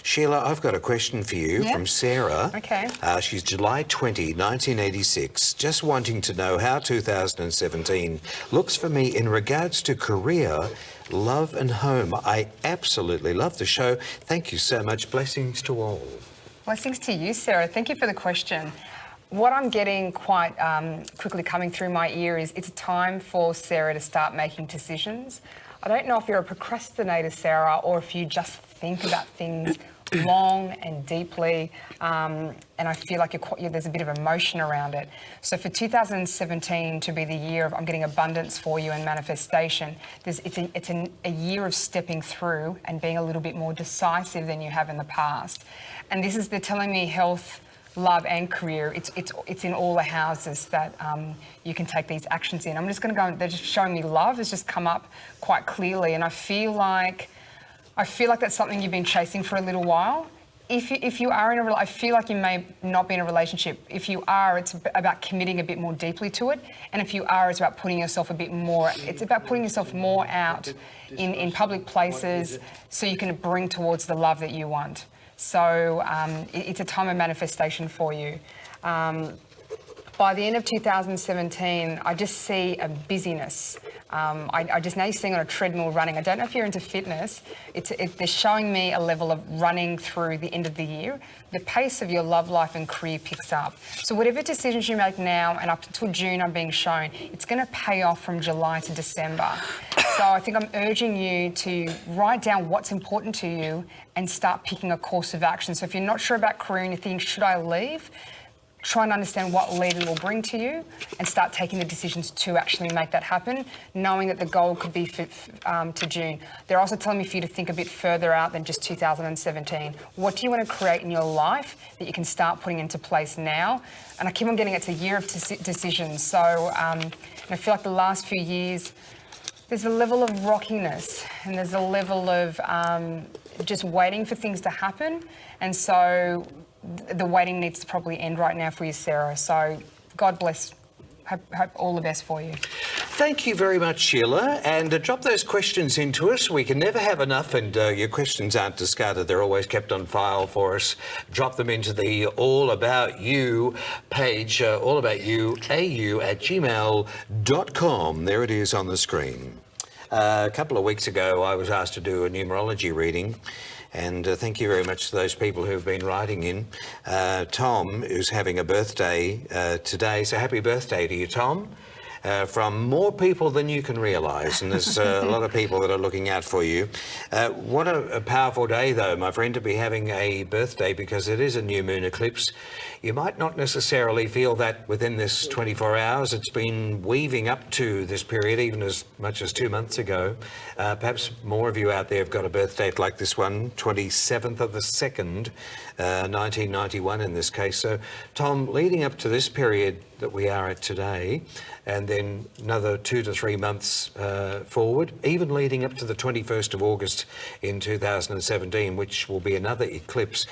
[SPEAKER 1] Sheila, I've got a question for you from Sarah.
[SPEAKER 2] Okay.
[SPEAKER 1] She's July 20, 1986, just wanting to know how 2017 looks for me in regards to career, love and home. I absolutely love the show. Thank you so much. Blessings to all.
[SPEAKER 2] Blessings to you, Sarah. Thank you for the question. What I'm getting quite quickly coming through my ear is it's a time for Sarah to start making decisions. I don't know if you're a procrastinator, Sarah, or if you just think about things long and deeply, and I feel like there's a bit of emotion around it. So for 2017 to be the year of, I'm getting abundance for you and manifestation, it's a year of stepping through and being a little bit more decisive than you have in the past. And they're telling me health, love and career, it's in all the houses that you can take these actions in. I'm just going to go, they're just showing me love has just come up quite clearly, and I feel like that's something you've been chasing for a little while. if you are in I feel like you may not be in a relationship. If you are, it's about committing a bit more deeply to it. And if you are, it's about putting yourself a bit more, it's about putting yourself more out in public places so you can bring towards the love that you want. So it's a time of manifestation for you. By the end of 2017, I just see a busyness. I just now you're seeing on a treadmill running. I don't know if you're into fitness. They're showing me a level of running through the end of the year. The pace of your love life and career picks up. So whatever decisions you make now and up until June I'm being shown, it's going to pay off from July to December. So I think I'm urging you to write down what's important to you and start picking a course of action. So if you're not sure about career and you think, should I leave? Try and understand what leaving will bring to you and start taking the decisions to actually make that happen, knowing that the goal could be to June. They're also telling me for you to think a bit further out than just 2017. What do you want to create in your life that you can start putting into place now? And I keep on getting it's a year of decisions. So and I feel like the last few years, there's a level of rockiness and there's a level of just waiting for things to happen. And so the waiting needs to probably end right now for you, Sarah. So God bless. Hope all the best for you.
[SPEAKER 1] Thank you very much, Sheila. And drop those questions into us. We can never have enough, and your questions aren't discarded. They're always kept on file for us. Drop them into the All About You page, allaboutYou@gmail.com. There it is on the screen. A couple of weeks ago, I was asked to do a numerology reading. And thank you very much to those people who've been writing in. Tom is having a birthday today, so happy birthday to you, Tom. From more people than you can realise, and there's a lot of people that are looking out for you. What a powerful day, though, my friend, to be having a birthday, because it is a new moon eclipse. You might not necessarily feel that within this 24 hours. It's been weaving up to this period, even as much as 2 months ago. Perhaps more of you out there have got a birth date like this one, 27th of the 2nd, 1991 in this case. So, Tom, leading up to this period that we are at today, and then another 2 to 3 months forward, even leading up to the 21st of August in 2017, which will be another eclipse,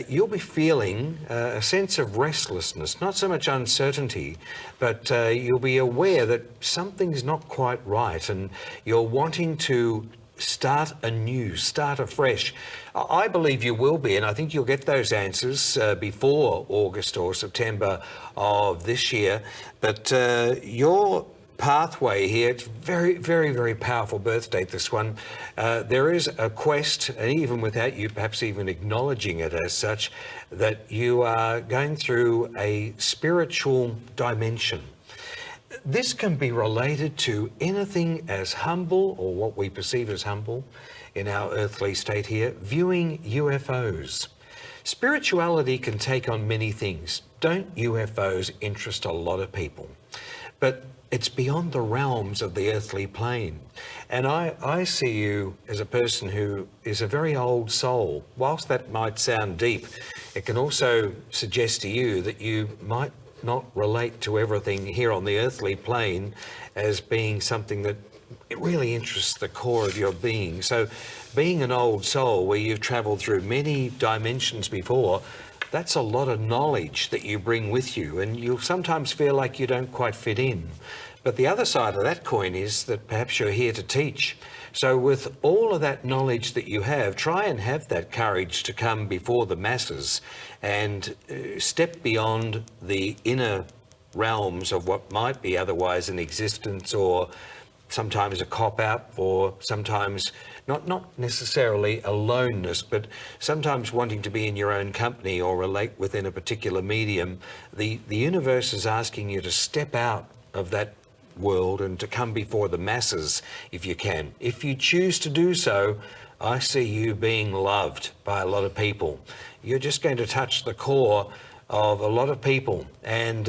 [SPEAKER 1] you'll be feeling a sense of restlessness, not so much uncertainty, but you'll be aware that something's not quite right, and you're wanting to start anew, start afresh. I believe you will be, and I think you'll get those answers before August or September of this year. But your pathway here, it's very, very, very powerful birth date, this one. There is a quest, and even without you perhaps even acknowledging it as such, that you are going through a spiritual dimension. This can be related to anything as humble, or what we perceive as humble in our earthly state here, viewing UFOs. Spirituality can take on many things. Don't UFOs interest a lot of people? But it's beyond the realms of the earthly plane. And I see you as a person who is a very old soul. Whilst that might sound deep, it can also suggest to you that you might not relate to everything here on the earthly plane as being something that it really interests the core of your being. So being an old soul where you've travelled through many dimensions before, that's a lot of knowledge that you bring with you, and you'll sometimes feel like you don't quite fit in. But the other side of that coin is that perhaps you're here to teach. So with all of that knowledge that you have, try and have that courage to come before the masses and step beyond the inner realms of what might be otherwise an existence, or sometimes a cop-out, or sometimes not necessarily aloneness, but sometimes wanting to be in your own company or relate within a particular medium. The universe is asking you to step out of that world and to come before the masses if you can. If you choose to do so, I see you being loved by a lot of people. You're just going to touch the core of a lot of people, and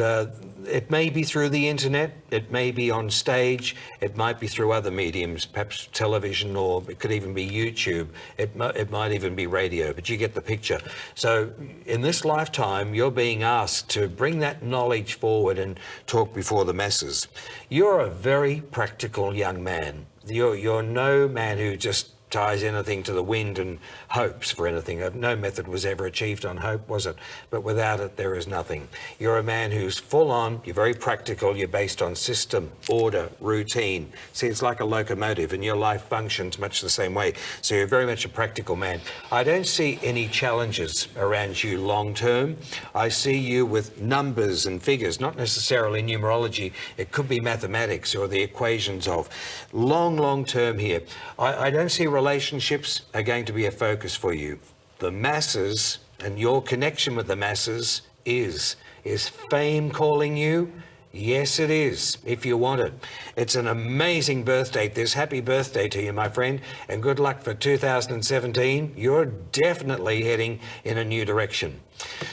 [SPEAKER 1] it may be through the internet, it may be on stage, it might be through other mediums, perhaps television, or it could even be YouTube, it might even be radio, but you get the picture. So in this lifetime, you're being asked to bring that knowledge forward and talk before the masses. You're a very practical young man. You're no man who just ties anything to the wind and hopes for anything. No method was ever achieved on hope, was it? But without it, there is nothing. You're a man who's full on, you're very practical, you're based on system, order, routine. See, it's like a locomotive and your life functions much the same way. So you're very much a practical man. I don't see any challenges around you long term. I see you with numbers and figures, not necessarily numerology. It could be mathematics or the equations of long term here. I don't see relationships are going to be a focus for you. The masses and your connection with the masses is fame calling you? Yes, it is, if you want it. It's an amazing birthday. This happy birthday to you, my friend, and good luck for 2017. You're definitely heading in a new direction.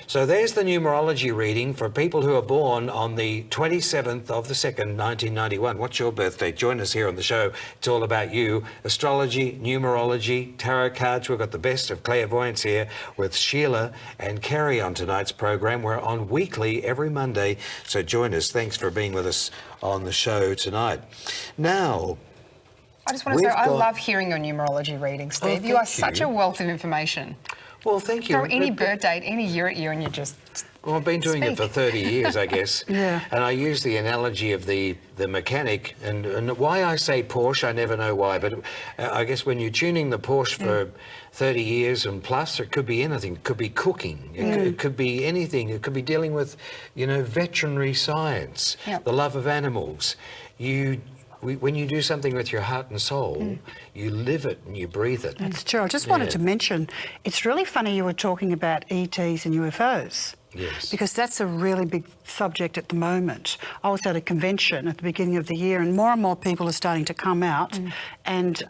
[SPEAKER 1] So there's the numerology reading for people who are born on the 27th of the 2nd, 1991. What's your birthday? Join us here on the show. It's all about you. Astrology, numerology, tarot cards. We've got the best of clairvoyance here with Sheila and Kerry on tonight's program. We're on weekly every Monday, so join us. Thanks for being with us on the show tonight. Now,
[SPEAKER 2] I just want to say, I love hearing your numerology reading, Steve. You are such a wealth of information.
[SPEAKER 1] Well, thank you.
[SPEAKER 2] Throw any birth date, any year at you, and you just
[SPEAKER 1] Well, I've been doing it for 30 years, I guess.
[SPEAKER 3] Yeah.
[SPEAKER 1] And I use the analogy of the mechanic, and why I say Porsche, I never know why, but I guess when you're tuning the Porsche for 30 years and plus, it could be anything. It could be cooking. It could be anything. It could be dealing with, veterinary science, the love of animals. When you do something with your heart and soul, you live it and you breathe it.
[SPEAKER 3] That's true. I just wanted to mention, it's really funny you were talking about ETs and UFOs.
[SPEAKER 1] Yes.
[SPEAKER 3] Because that's a really big subject at the moment. I was at a convention at the beginning of the year and more people are starting to come out and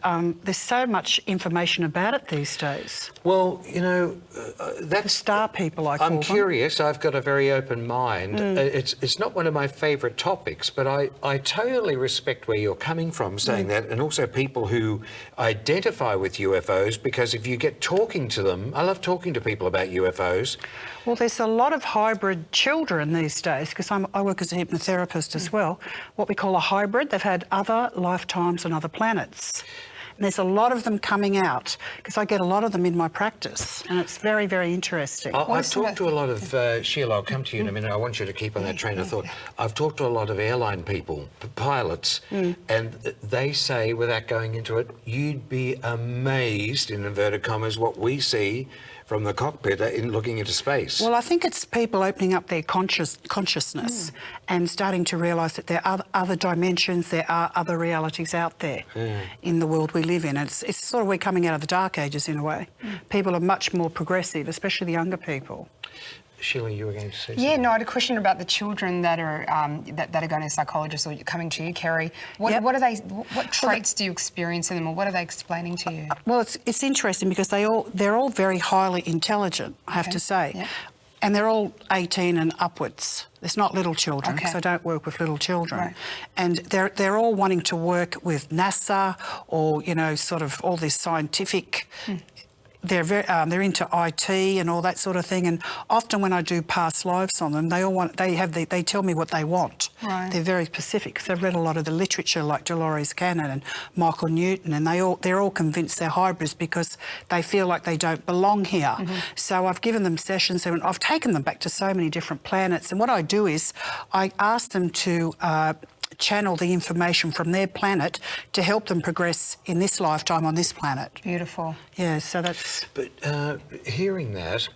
[SPEAKER 3] there's so much information about it these days.
[SPEAKER 1] Well, that's...
[SPEAKER 3] The star people, I call them.
[SPEAKER 1] I'm curious. I've got a very open mind. It's not one of my favourite topics, but I totally respect where you're coming from saying that, and also people who identify with UFOs, because if you get talking to them, I love talking to people about UFOs.
[SPEAKER 3] Well, there's a lot of hybrid children these days, because I work as a hypnotherapist as well, what we call a hybrid. They've had other lifetimes on other planets. And there's a lot of them coming out, because I get a lot of them in my practice, and it's very, very interesting.
[SPEAKER 1] I've talked to a lot of, Sheila, I'll come to you in a minute. I want you to keep on that train of thought. I've talked to a lot of airline people, pilots, and they say, without going into it, you'd be amazed, in inverted commas, what we see from the cockpit in looking into space.
[SPEAKER 3] Well, I think it's people opening up their consciousness and starting to realise that there are other dimensions, there are other realities out there in the world we live in. It's sort of we're coming out of the dark ages in a way. People are much more progressive, especially the younger people.
[SPEAKER 1] Sheila, you were going to say something?
[SPEAKER 2] Yeah, no, I had a question about the children that are that are going to psychologists or coming to you, Kerry. What traits do you experience in them, or what are they explaining to you?
[SPEAKER 3] Well, it's interesting because they're all very highly intelligent, I have to say.
[SPEAKER 2] Yeah.
[SPEAKER 3] And they're all 18 and upwards. It's not little children, because I don't work with little children.
[SPEAKER 2] Right.
[SPEAKER 3] And they're all wanting to work with NASA or, sort of all this scientific... They're into IT and all that sort of thing, and often when I do past lives on them, they tell me what they want.
[SPEAKER 2] Right.
[SPEAKER 3] They're very specific because they've read a lot of the literature, like Dolores Cannon and Michael Newton, and they're all convinced they're hybrids because they feel like they don't belong here. So I've given them sessions and I've taken them back to so many different planets, and what I do is I ask them to channel the information from their planet to help them progress in this lifetime on this planet.
[SPEAKER 2] Beautiful.
[SPEAKER 3] Yeah, so that's...
[SPEAKER 1] But hearing that,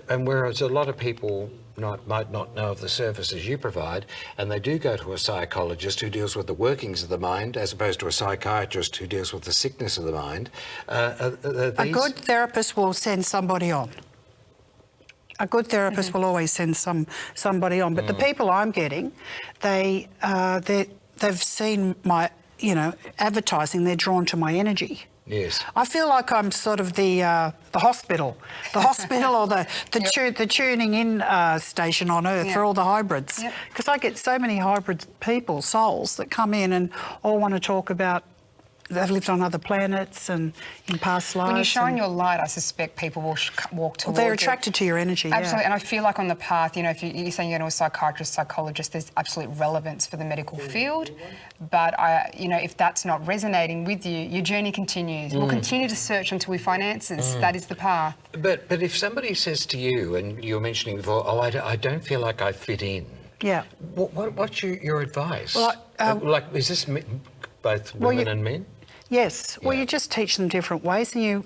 [SPEAKER 1] and whereas a lot of people might not know of the services you provide, and they do go to a psychologist who deals with the workings of the mind as opposed to a psychiatrist who deals with the sickness of the mind.
[SPEAKER 3] A good therapist will send somebody on. A good therapist will always send somebody on, but the people I'm getting, they've seen my, advertising. They're drawn to my energy.
[SPEAKER 1] Yes.
[SPEAKER 3] I feel like I'm sort of the hospital, or the tuning in station on Earth for all the hybrids, because I get so many hybrid people, souls that come in and all want to talk about they've lived on other planets and in past lives.
[SPEAKER 2] When you shine
[SPEAKER 3] and-
[SPEAKER 2] your light, I suspect people will walk towards
[SPEAKER 3] they're
[SPEAKER 2] it.
[SPEAKER 3] attracted to your energy.
[SPEAKER 2] Absolutely,
[SPEAKER 3] Yeah.
[SPEAKER 2] and I feel like on the path, if you're saying you're a psychiatrist, psychologist, there's absolute relevance for the medical field. But if that's not resonating with you, your journey continues. We'll continue to search until we find answers. That is the path.
[SPEAKER 1] But if somebody says to you, and you were mentioning before, I don't feel like I fit in.
[SPEAKER 3] Yeah.
[SPEAKER 1] What's your advice?
[SPEAKER 3] Well,
[SPEAKER 1] is this both women and men?
[SPEAKER 3] Yes. Well,
[SPEAKER 1] Yeah.
[SPEAKER 3] you just teach them different ways, and you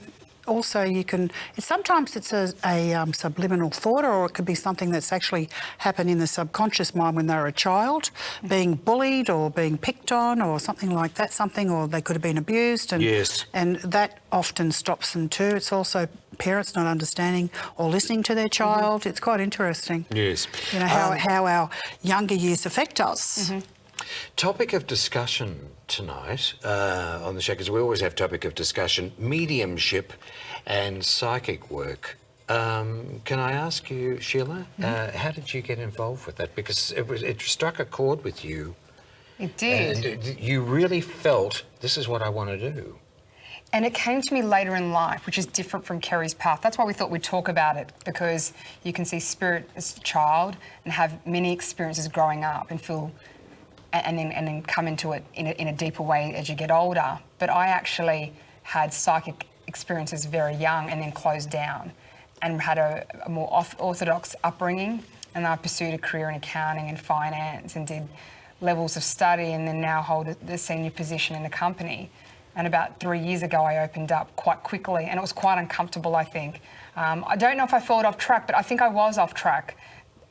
[SPEAKER 3] can. Sometimes it's a subliminal thought, or it could be something that's actually happened in the subconscious mind when they were a child, being bullied or being picked on, or something like that. Or they could have been abused, and
[SPEAKER 1] Yes.
[SPEAKER 3] and that often stops them too. It's also parents not understanding or listening to their child. It's quite interesting.
[SPEAKER 1] Yes.
[SPEAKER 3] How our younger years affect us.
[SPEAKER 1] Topic of discussion tonight on the show, because we always have topic of discussion, mediumship and psychic work. Can I ask you, Sheila, how did you get involved with that? Because it struck a chord with you.
[SPEAKER 2] It did.
[SPEAKER 1] And you really felt, this is what I want to do.
[SPEAKER 2] And it came to me later in life, which is different from Kerry's path. That's why we thought we'd talk about it, because you can see spirit as a child and have many experiences growing up and feel, and then come into it in a deeper way as you get older. But I actually had psychic experiences very young and then closed down and had a more orthodox upbringing. And I pursued a career in accounting and finance and did levels of study, and then now hold the senior position in the company. And about 3 years ago, I opened up quite quickly, and it was quite uncomfortable, I think. I don't know if I felt off track, but I think I was off track.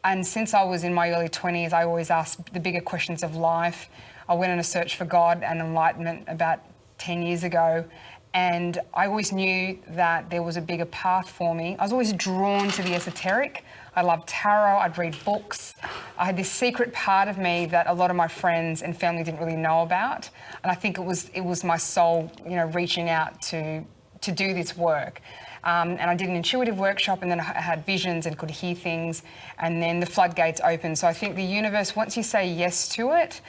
[SPEAKER 2] And since I was in my early 20s, I always asked the bigger questions of life. I went on a search for God and enlightenment about 10 years ago, and I always knew that there was a bigger path for me. I was always drawn to the esoteric. I loved tarot, I'd read books. I had this secret part of me that a lot of my friends and family didn't really know about. And I think it was my soul, reaching out to do this work. And I did an intuitive workshop, and then I had visions and could hear things, and then the floodgates opened. So I think the universe, once you say yes to it,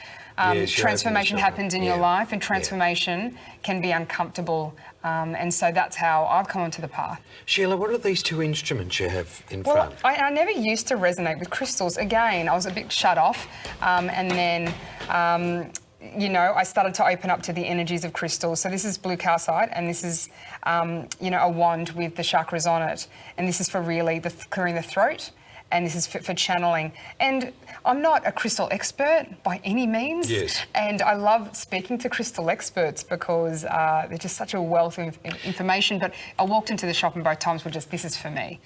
[SPEAKER 2] transformation happens in your life, and transformation can be uncomfortable. And so that's how I've come onto the path.
[SPEAKER 1] Sheila, what are these two instruments you have in
[SPEAKER 2] Well,
[SPEAKER 1] front?
[SPEAKER 2] I never used to resonate with crystals. Again, I was a bit shut off. And then, I started to open up to the energies of crystals. So this is blue calcite, and this is, a wand with the chakras on it. And this is for really clearing the throat. And this is for channeling. And I'm not a crystal expert by any means.
[SPEAKER 1] Yes.
[SPEAKER 2] And I love speaking to crystal experts because they're just such a wealth of information. But I walked into the shop and both times were just, this is for me.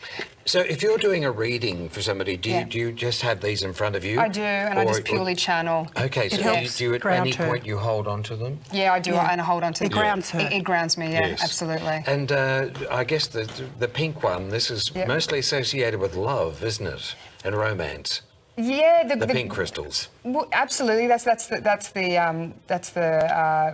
[SPEAKER 1] So if you're doing a reading for somebody, do you just have these in front of you?
[SPEAKER 2] I do, and I just purely channel.
[SPEAKER 1] Okay, so do you at any point you hold on to them?
[SPEAKER 2] Yeah, I do, and I hold on to them.
[SPEAKER 3] It grounds her.
[SPEAKER 2] It grounds me, yeah,
[SPEAKER 1] Yes.
[SPEAKER 2] absolutely.
[SPEAKER 1] And I guess the pink one, this is mostly associated with love, isn't it? And romance.
[SPEAKER 2] Yeah,
[SPEAKER 1] The pink crystals.
[SPEAKER 2] Well, absolutely. That's the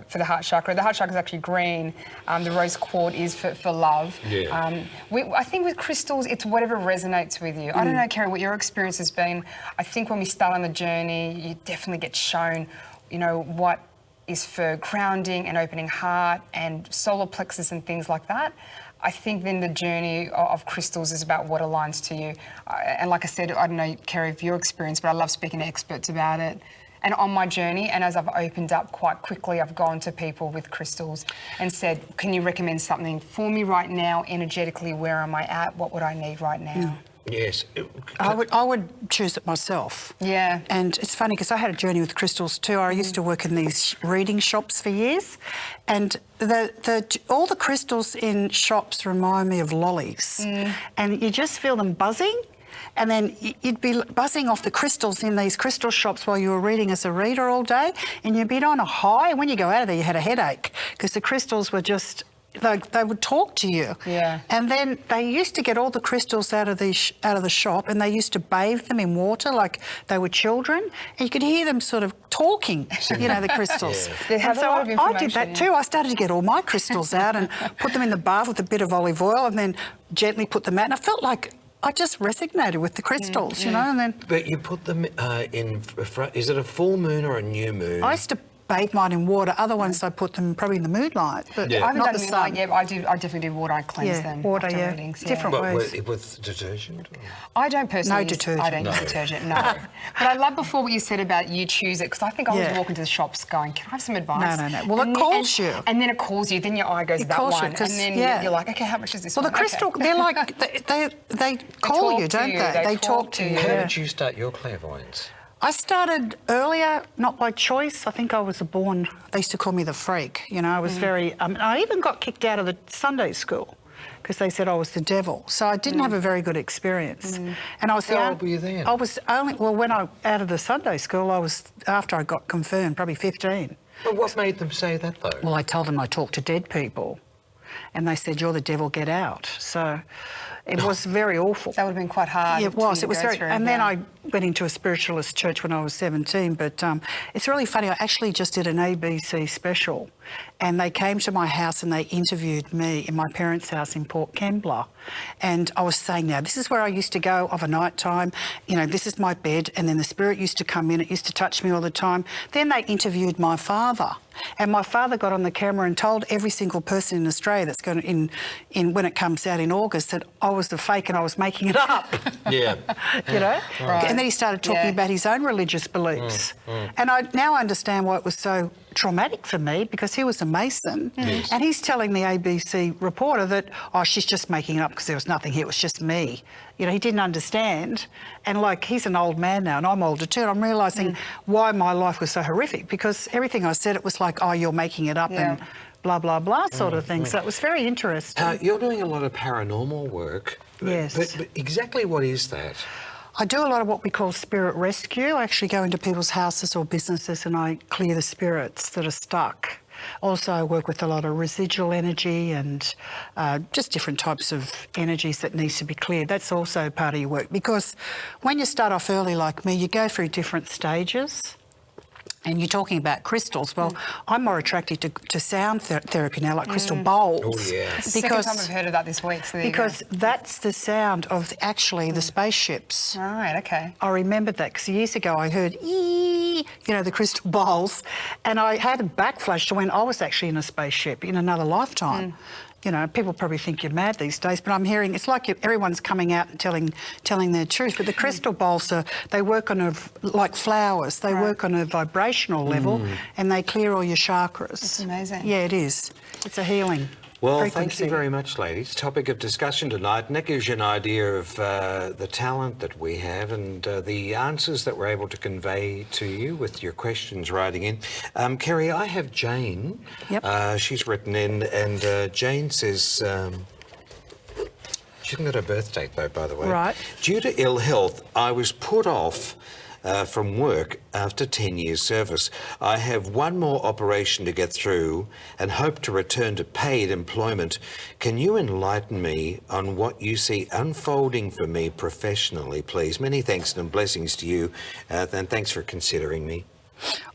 [SPEAKER 2] for the heart chakra. The heart chakra is actually green. The rose quartz is for love.
[SPEAKER 1] Yeah.
[SPEAKER 2] I think with crystals, it's whatever resonates with you. I don't know, Kerry, what your experience has been. I think when we start on the journey, you definitely get shown, what is for grounding and opening heart and solar plexus and things like that. I think then the journey of crystals is about what aligns to you. And like I said, I don't know, Kerry, of your experience, but I love speaking to experts about it. And on my journey, and as I've opened up quite quickly, I've gone to people with crystals and said, can you recommend something for me right now, energetically? Where am I at? What would I need right now?
[SPEAKER 1] Yes.
[SPEAKER 3] I would choose it myself.
[SPEAKER 2] Yeah.
[SPEAKER 3] And it's funny because I had a journey with crystals too. I used to work in these reading shops for years, and all the crystals in shops remind me of lollies, and you just feel them buzzing. And then you'd be buzzing off the crystals in these crystal shops while you were reading as a reader all day, and you'd be on a high. And when you go out of there, you had a headache because the crystals were just. They would talk to you.
[SPEAKER 2] Yeah.
[SPEAKER 3] And then they used to get all the crystals out of the shop, and they used to bathe them in water like they were children, and you could hear them sort of talking, the crystals.
[SPEAKER 2] They have
[SPEAKER 3] and
[SPEAKER 2] a
[SPEAKER 3] so
[SPEAKER 2] lot of
[SPEAKER 3] I did
[SPEAKER 2] information,
[SPEAKER 3] that too. I started to get all my crystals out and put them in the bath with a bit of olive oil and then gently put them out, and I felt like I just resonated with the crystals, and then...
[SPEAKER 1] But you put them in front. Is it a full moon or a new moon?
[SPEAKER 3] I used to bathe mine in water. Other ones I put them probably in the moonlight, but
[SPEAKER 1] Yeah.
[SPEAKER 2] I haven't
[SPEAKER 3] not
[SPEAKER 2] done
[SPEAKER 3] the
[SPEAKER 2] moonlight
[SPEAKER 3] sun.
[SPEAKER 2] yet. I definitely do water. I cleanse them.
[SPEAKER 3] water,
[SPEAKER 2] after
[SPEAKER 3] yeah.
[SPEAKER 2] readings,
[SPEAKER 3] Different
[SPEAKER 1] But
[SPEAKER 3] ways.
[SPEAKER 1] with detergent?
[SPEAKER 2] I don't personally.
[SPEAKER 3] No
[SPEAKER 2] use-
[SPEAKER 3] detergent.
[SPEAKER 2] I don't use
[SPEAKER 1] No.
[SPEAKER 2] detergent. No. But I love before what you said about you choose it, because I think I was
[SPEAKER 3] Yeah.
[SPEAKER 2] walking to the shops going, "Can I have some advice?"
[SPEAKER 3] No. Well,
[SPEAKER 2] And
[SPEAKER 3] it
[SPEAKER 2] then-
[SPEAKER 3] calls you.
[SPEAKER 2] And then it calls you. Then your eye goes
[SPEAKER 3] It
[SPEAKER 2] that
[SPEAKER 3] calls you,
[SPEAKER 2] one,
[SPEAKER 3] 'cause,
[SPEAKER 2] and then
[SPEAKER 3] yeah.
[SPEAKER 2] you're like, "Okay, how much is this?"
[SPEAKER 3] Well, the
[SPEAKER 2] one? Okay.
[SPEAKER 3] crystal, they're like, they call
[SPEAKER 2] talk
[SPEAKER 3] you,
[SPEAKER 2] to
[SPEAKER 3] don't
[SPEAKER 2] you,
[SPEAKER 3] they?
[SPEAKER 2] they
[SPEAKER 3] talk
[SPEAKER 2] talk
[SPEAKER 3] to
[SPEAKER 2] to
[SPEAKER 3] you.
[SPEAKER 2] you.
[SPEAKER 1] How
[SPEAKER 3] Yeah.
[SPEAKER 1] did you start your clairvoyance?
[SPEAKER 3] I started earlier, not by choice. I think I was they used to call me the freak. You know, I was very, I even got kicked out of the Sunday school because they said I was the devil. So I didn't have a very good experience. And I was
[SPEAKER 1] How old were you then?
[SPEAKER 3] I was when out of the Sunday school, after I got confirmed, probably 15.
[SPEAKER 1] Well, what made them say that, though?
[SPEAKER 3] Well, I told them I talked to dead people. And they said, "You're the devil, get out." So it was very awful.
[SPEAKER 2] That would have been quite hard.
[SPEAKER 3] Yeah, it was.
[SPEAKER 2] to
[SPEAKER 3] It was
[SPEAKER 2] go
[SPEAKER 3] very.
[SPEAKER 2] through,
[SPEAKER 3] And then
[SPEAKER 2] yeah.
[SPEAKER 3] I went into a spiritualist church when I was 17. But it's really funny. I actually just did an ABC special, and they came to my house and they interviewed me in my parents' house in Port Kembla. And I was saying, now this is where I used to go of a night time. You know, this is my bed, and then the spirit used to come in. It used to touch me all the time. Then they interviewed my father, and my father got on the camera and told every single person in Australia that's going in when it comes out in August that I was the fake and I was making it up.
[SPEAKER 1] Yeah.
[SPEAKER 3] You know?
[SPEAKER 2] Right.
[SPEAKER 3] And then he started talking
[SPEAKER 2] Yeah.
[SPEAKER 3] about his own religious beliefs. And I now understand why it was so traumatic for me, because he was a Mason and he's telling the ABC reporter that, oh, she's just making it up because there was nothing here, it was just me. You know, he didn't understand. And like, he's an old man now and I'm older too, and I'm realising why my life was so horrific, because everything I said, it was like, oh, you're making it up
[SPEAKER 2] Yeah.
[SPEAKER 3] and blah, blah, blah sort of thing. So it was very interesting.
[SPEAKER 1] You're doing a lot of paranormal work.
[SPEAKER 3] Yes.
[SPEAKER 1] But exactly what is that?
[SPEAKER 3] I do a lot of what we call spirit rescue. I actually go into people's houses or businesses and I clear the spirits that are stuck. Also, I work with a lot of residual energy and just different types of energies that needs to be cleared. That's also part of your work, because when you start off early like me, you go through different stages. And you're talking about crystals. Well, I'm more attracted to sound therapy now, like crystal bowls.
[SPEAKER 1] Oh, yeah.
[SPEAKER 2] It's the second time I've heard of that this week. So there you go.
[SPEAKER 3] Because that's the sound of actually the spaceships.
[SPEAKER 2] Right, okay.
[SPEAKER 3] I remembered that because years ago I heard ee, you know, the crystal bowls, and I had a backflash to when I was actually in a spaceship in another lifetime. You know, people probably think you're mad these days, but I'm hearing it's like everyone's coming out and telling their truth. But the crystal bowls they work on like flowers. They work on a vibrational level, and they clear all your chakras.
[SPEAKER 2] That's amazing.
[SPEAKER 3] Yeah, it is. It's a healing.
[SPEAKER 1] Well,
[SPEAKER 3] frequency.
[SPEAKER 1] thank you very much, ladies. Topic of discussion tonight, and that gives you an idea of the talent that we have and the answers that we're able to convey to you with your questions writing in. Kerry, I have Jane.
[SPEAKER 3] Yep.
[SPEAKER 1] She's written in, and Jane says... she hasn't got her birth date, though, by the way.
[SPEAKER 3] Right.
[SPEAKER 1] Due to ill health, I was put off from work after 10 years service. I have one more operation to get through and hope to return to paid employment. Can you enlighten me on what you see unfolding for me professionally, please? Many thanks and blessings to you, and thanks for considering me.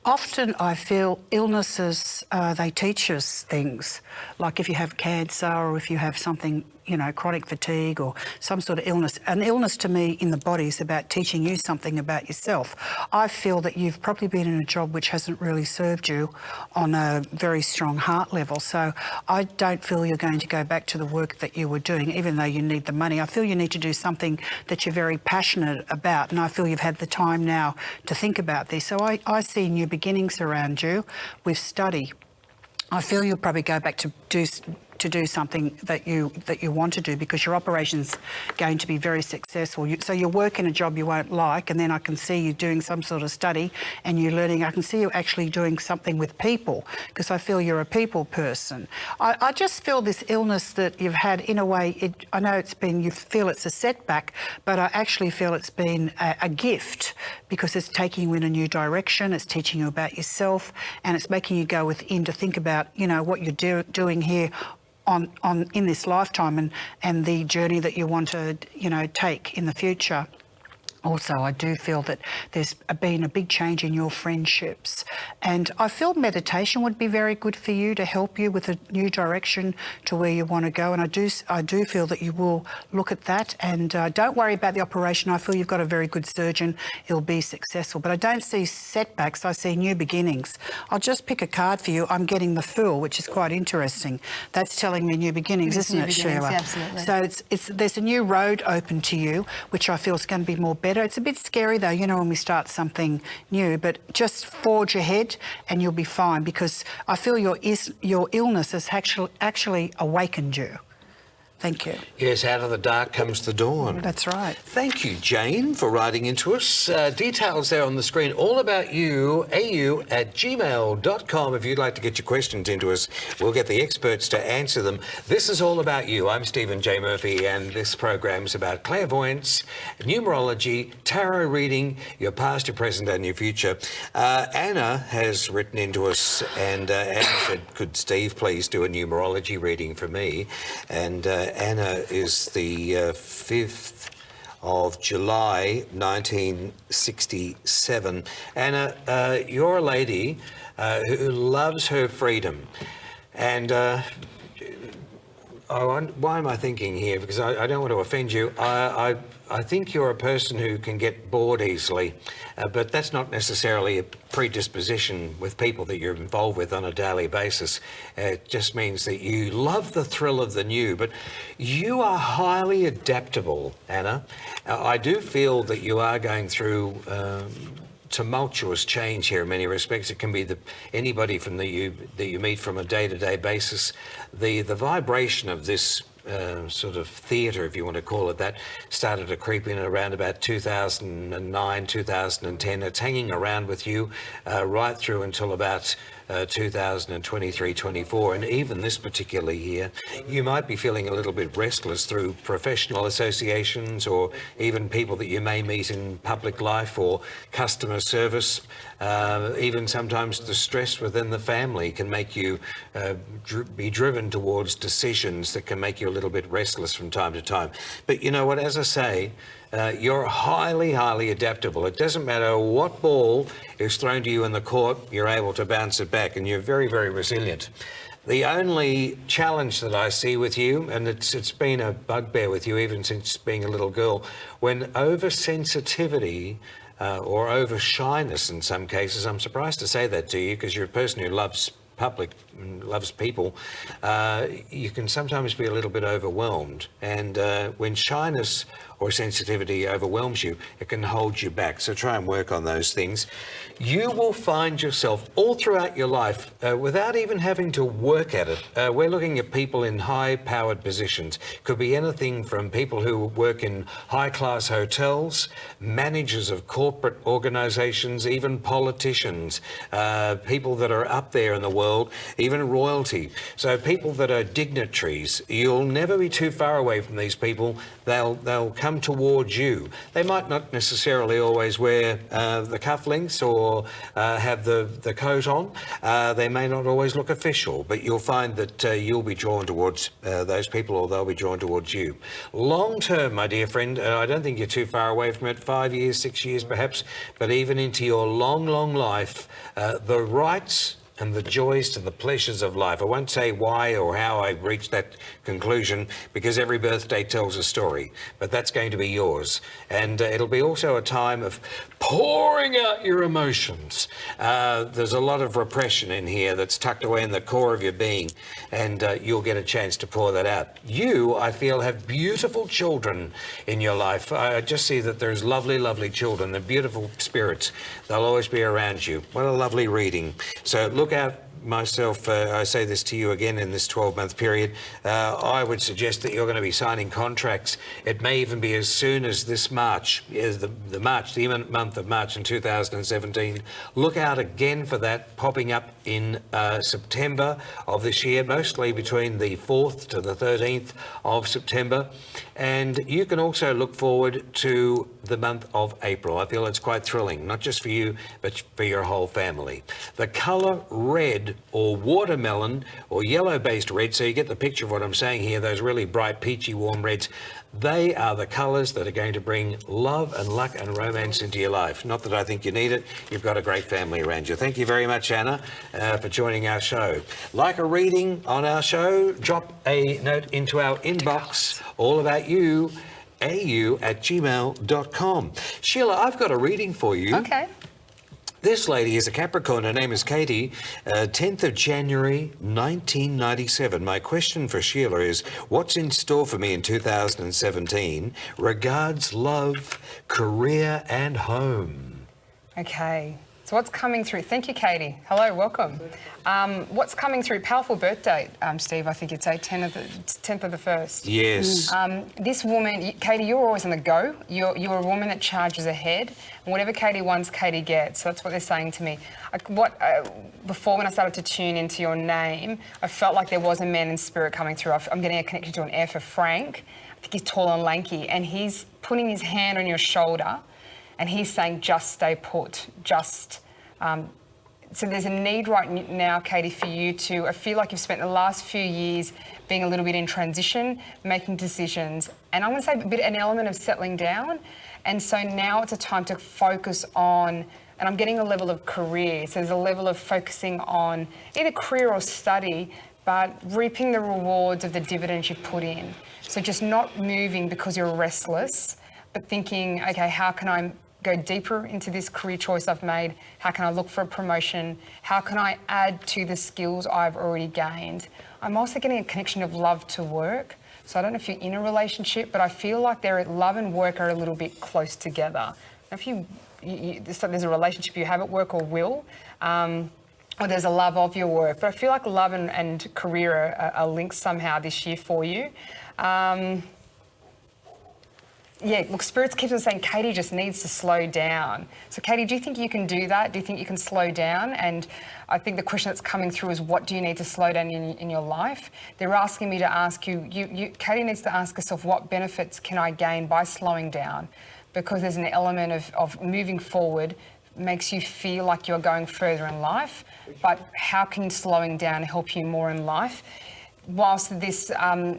[SPEAKER 3] Often I feel illnesses, they teach us things, like if you have cancer or if you have something, you know, chronic fatigue or some sort of illness. An illness to me in the body is about teaching you something about yourself. I feel that you've probably been in a job which hasn't really served you on a very strong heart level. So I don't feel you're going to go back to the work that you were doing, even though you need the money. I feel you need to do something that you're very passionate about, and I feel you've had the time now to think about this. So I see new beginnings around you with study. I feel you'll probably go back to do something that you want to do, because your operation's going to be very successful. So you'll work in a job you won't like, and then I can see you doing some sort of study and you're learning. I can see you actually doing something with people, because I feel you're a people person. I just feel this illness that you've had, in a way, I know you feel it's a setback, but I actually feel it's been a gift, because it's taking you in a new direction, it's teaching you about yourself, and it's making you go within to think about, you know, what you're doing here in this lifetime and the journey that you want to, you know, take in the future. Also, I do feel that there's been a big change in your friendships, and I feel meditation would be very good for you to help you with a new direction to where you want to go. And I do feel that you will look at that. And don't worry about the operation. I feel you've got a very good surgeon. It'll be successful. But I don't see setbacks. I see new beginnings. I'll just pick a card for you. I'm getting the Fool, which is quite interesting. That's telling me new beginnings, isn't it, Sheila?
[SPEAKER 2] Absolutely.
[SPEAKER 3] So there's a new road open to you, which I feel is going to be more better. It's a bit scary though, you know, when we start something new, but just forge ahead and you'll be fine, because I feel your illness has actually awakened you. Thank you.
[SPEAKER 1] Yes, out of the dark comes the dawn.
[SPEAKER 3] That's right.
[SPEAKER 1] Thank you, Jane, for writing into us. Details there on the screen, all about you, au@gmail.com. If you'd like to get your questions into us, we'll get the experts to answer them. This is All About You. I'm Stephen J. Murphy, and this program's about clairvoyance, numerology, tarot reading, your past, your present, and your future. Anna has written into us, and Anna said, could Steve please do a numerology reading for me? And Anna is the 5th of July, 1967. Anna, you're a lady who loves her freedom. And why am I thinking here? Because I don't want to offend you. I think you're a person who can get bored easily, but that's not necessarily a predisposition with people that you're involved with on a daily basis. It just means that you love the thrill of the new, but you are highly adaptable, Anna. I do feel that you are going through tumultuous change here in many respects. It can be anybody from that you meet from a day-to-day basis. The vibration of this sort of theatre, if you want to call it that, started to creep in around about 2009, 2010. It's hanging around with you right through until about 2023, 24, and even this particular year, you might be feeling a little bit restless through professional associations or even people that you may meet in public life or customer service. Even sometimes the stress within the family can make you be driven towards decisions that can make you a little bit restless from time to time. But you know what, as I say, you're highly, highly adaptable. It doesn't matter what ball is thrown to you in the court, you're able to bounce it back, and you're very, very resilient. The only challenge that I see with you, and it's been a bugbear with you even since being a little girl, when oversensitivity or over shyness in some cases, I'm surprised to say that to you because you're a person who loves public and loves people, you can sometimes be a little bit overwhelmed, and when shyness or sensitivity overwhelms you, it can hold you back. So try and work on those things. You will find yourself all throughout your life without even having to work at it. We're looking at people in high-powered positions. Could be anything from people who work in high-class hotels, managers of corporate organisations, even politicians, people that are up there in the world, even royalty. So people that are dignitaries, you'll never be too far away from these people. They'll come towards you. They might not necessarily always wear the cufflinks or have the coat on. They may not always look official, but you'll find that you'll be drawn towards those people, or they'll be drawn towards you. Long term, my dear friend, I don't think you're too far away from it, 5 years, 6 years perhaps, but even into your long, long life, the rights and the joys to the pleasures of life. I won't say why or how I reached that conclusion, because every birthday tells a story, but that's going to be yours. And it'll be also a time of pouring out your emotions. There's a lot of repression in here that's tucked away in the core of your being, and you'll get a chance to pour that out. You, I feel, have beautiful children in your life. I just see that there's lovely, lovely children. They're beautiful spirits. They'll always be around you. What a lovely reading. So look out. Myself, I say this to you again in this 12-month period, I would suggest that you're going to be signing contracts. It may even be as soon as this March, the imminent month of March in 2017. Look out again for that popping up in September of this year, mostly between the 4th to the 13th of September. And you can also look forward to the month of April. I feel it's quite thrilling, not just for you, but for your whole family. The colour red or watermelon or yellow-based red. So you get the picture of what I'm saying here, those really bright, peachy, warm reds. They are the colours that are going to bring love and luck and romance into your life. Not that I think you need it. You've got a great family around you. Thank you very much, Anna, for joining our show. Like a reading on our show, drop a note into our inbox, all about you, au@gmail.com. Sheila, I've got a reading for you.
[SPEAKER 2] Okay.
[SPEAKER 1] This lady is a Capricorn. Her name is Katie, 10th of January, 1997. My question for Sheila is, what's in store for me in 2017? Regards, love, career and home.
[SPEAKER 2] Okay. So what's coming through? Thank you, Katie. Hello, welcome. What's coming through? Powerful birth date, Steve. I think you'd say 10th of the 1st.
[SPEAKER 1] Yes.
[SPEAKER 2] This woman, Katie, you're always on the go. You're a woman that charges ahead. And whatever Katie wants, Katie gets. So that's what they're saying to me. Before, when I started to tune into your name, I felt like there was a man in spirit coming through. I'm getting a connection to an F for Frank. I think he's tall and lanky. And he's putting his hand on your shoulder. And he's saying, just stay put, so there's a need right now, Katie, for you to, I feel like you've spent the last few years being a little bit in transition, making decisions, and I'm going to say an element of settling down. And so now it's a time to focus on, and I'm getting a level of career. So there's a level of focusing on either career or study, but reaping the rewards of the dividends you've put in. So just not moving because you're restless, but thinking, okay, how can I go deeper into this career choice I've made? How can I look for a promotion? How can I add to the skills I've already gained? I'm also getting a connection of love to work. So I don't know if you're in a relationship, but I feel like love and work are a little bit close together. If there's a relationship you have at work or will, or there's a love of your work, but I feel like love and career are linked somehow this year for you. Yeah, look, Spirits keeps on saying Katie just needs to slow down. So, Katie, do you think you can do that? Do you think you can slow down? And I think the question that's coming through is, what do you need to slow down in your life? They're asking me to ask you, Katie needs to ask herself, what benefits can I gain by slowing down? Because there's an element of moving forward makes you feel like you're going further in life, but how can slowing down help you more in life? Whilst this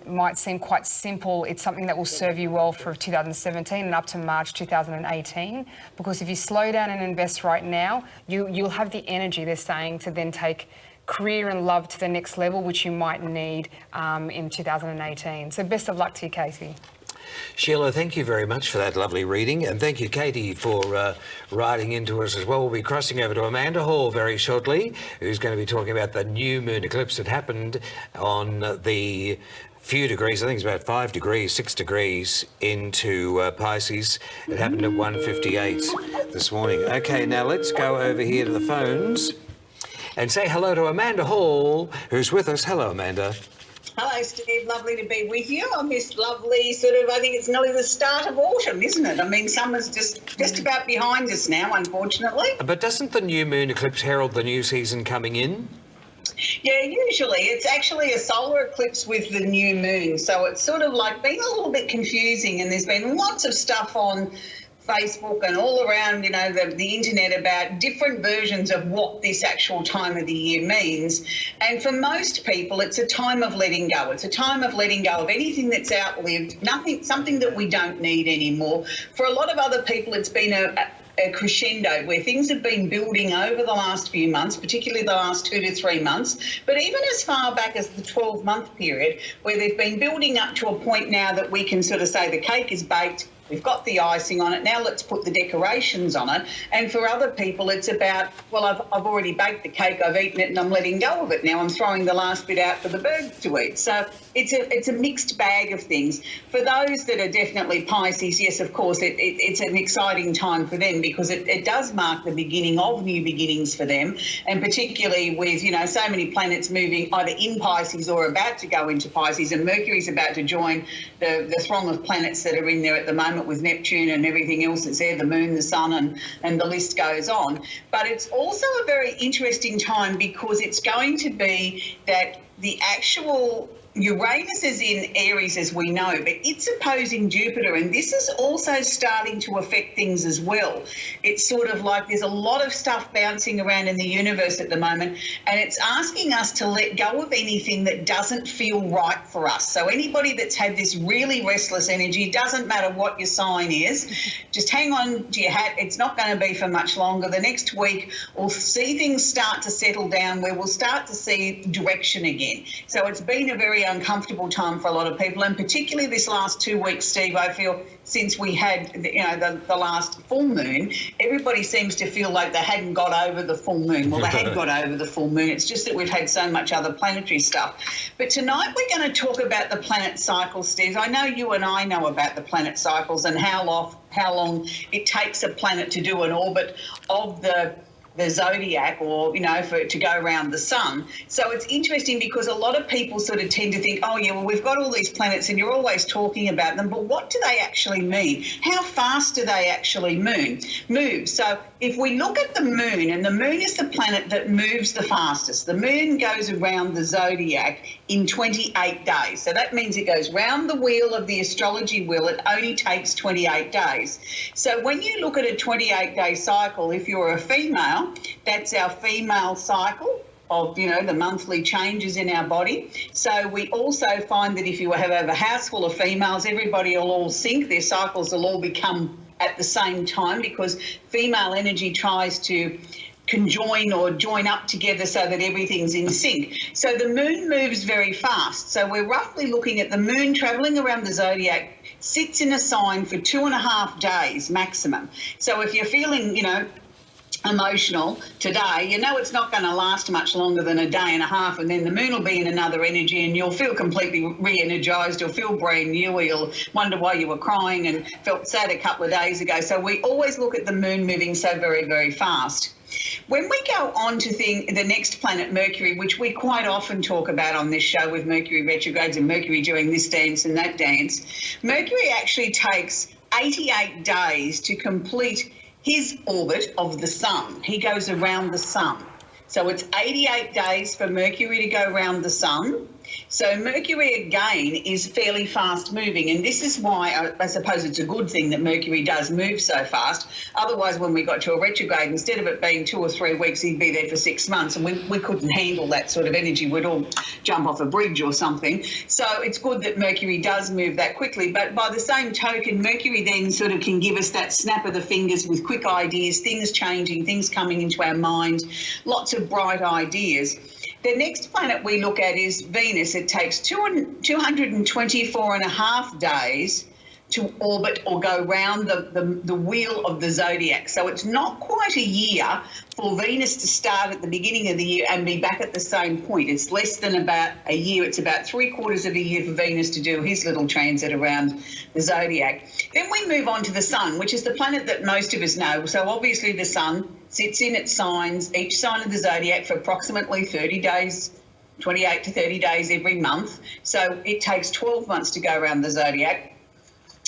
[SPEAKER 2] might seem quite simple, it's something that will serve you well for 2017 and up to March 2018. Because if you slow down and invest right now, you'll have the energy, they're saying, to then take career and love to the next level, which you might need in 2018. So best of luck to you, Katie.
[SPEAKER 1] Sheila, thank you very much for that lovely reading, and thank you, Katie, for writing into us as well. We'll be crossing over to Amanda Hall very shortly, who's going to be talking about the new moon eclipse that happened on the few degrees, I think it's about 5 degrees, 6 degrees into Pisces. It happened at 1:58 this morning. Okay, now let's go over here to the phones and say hello to Amanda Hall, who's with us. Hello, Amanda.
[SPEAKER 5] Hello, Steve. Lovely to be with you on this lovely sort of, I think it's nearly the start of autumn, isn't it? I mean, summer's just about behind us now, unfortunately.
[SPEAKER 1] But doesn't the new moon eclipse herald the new season coming in?
[SPEAKER 5] Yeah, usually. It's actually a solar eclipse with the new moon. So it's sort of like been a little bit confusing, and there's been lots of stuff on Facebook and all around, you know, the internet about different versions of what this actual time of the year means. And for most people, it's a time of letting go. It's a time of letting go of anything that's outlived, something that we don't need anymore. For a lot of other people, it's been a crescendo where things have been building over the last few months, particularly the last 2 to 3 months, but even as far back as the 12-month period, where they've been building up to a point now that we can sort of say the cake is baked, we've got the icing on it, now let's put the decorations on it. And for other people, it's about, well, I've already baked the cake, I've eaten it, and I'm letting go of it. Now I'm throwing the last bit out for the birds to eat. So it's a mixed bag of things. For those that are definitely Pisces, yes, of course, it's an exciting time for them, because it does mark the beginning of new beginnings for them, and particularly with, you know, so many planets moving either in Pisces or about to go into Pisces, and Mercury's about to join the throng of planets that are in there at the moment, with Neptune and everything else that's there, the moon, the sun, and the list goes on. But it's also a very interesting time, because it's going to be that the actual Uranus is in Aries, as we know, but it's opposing Jupiter, and this is also starting to affect things as well. It's sort of like there's a lot of stuff bouncing around in the universe at the moment, and it's asking us to let go of anything that doesn't feel right for us. So anybody that's had this really restless energy, doesn't matter what your sign is, just hang on to your hat. It's not going to be for much longer. The next week we'll see things start to settle down, where we'll start to see direction again. So it's been a very uncomfortable time for a lot of people, and particularly this last 2 weeks, Steve, I feel, since we had the last full moon, everybody seems to feel like they hadn't got over the full moon. Well, they had got over the full moon. It's just that we've had so much other planetary stuff. But tonight we're going to talk about the planet cycles, Steve. I know you and I know about the planet cycles and how long it takes a planet to do an orbit of the zodiac, or for it to go around the sun. So it's interesting because a lot of people sort of tend to think, oh yeah, well, we've got all these planets and you're always talking about them, but what do they actually mean? How fast do they actually move? So if we look at the moon, and the moon is the planet that moves the fastest. The moon goes around the zodiac in 28 days. So that means it goes round the wheel of the astrology wheel. It only takes 28 days. So when you look at a 28-day cycle, if you're a female, that's our female cycle of, the monthly changes in our body. So we also find that if you have a house full of females, everybody will all sync. Their cycles will all become at the same time, because female energy tries to conjoin or join up together so that everything's in sync. So the moon moves very fast. So we're roughly looking at the moon travelling around the zodiac, sits in a sign for 2.5 days maximum. So if you're feeling, emotional today, it's not going to last much longer than a day and a half, and then the moon will be in another energy and you'll feel completely re-energized. You'll feel brand new, or you'll wonder why you were crying and felt sad a couple of days ago. So we always look at the moon moving so very, very fast. When we go on to the next planet, Mercury, which we quite often talk about on this show with Mercury retrogrades and Mercury doing this dance and that dance, Mercury actually takes 88 days to complete his orbit of the sun. He goes around the sun. So it's 88 days for Mercury to go around the sun. So Mercury, again, is fairly fast moving, and this is why I suppose it's a good thing that Mercury does move so fast. Otherwise, when we got to a retrograde, instead of it being 2 or 3 weeks, he'd be there for 6 months, and we couldn't handle that sort of energy. We'd all jump off a bridge or something. So it's good that Mercury does move that quickly, but by the same token, Mercury then sort of can give us that snap of the fingers with quick ideas, things changing, things coming into our mind, lots of bright ideas. The next planet we look at is Venus. It takes 224.5 days to orbit or go round the wheel of the zodiac. So it's not quite a year for Venus to start at the beginning of the year and be back at the same point. It's less than about a year. It's about 3/4 of a year for Venus to do his little transit around the zodiac. Then we move on to the sun, which is the planet that most of us know. So obviously the sun sits in its signs, each sign of the zodiac, for approximately 30 days, 28 to 30 days every month. So it takes 12 months to go around the zodiac.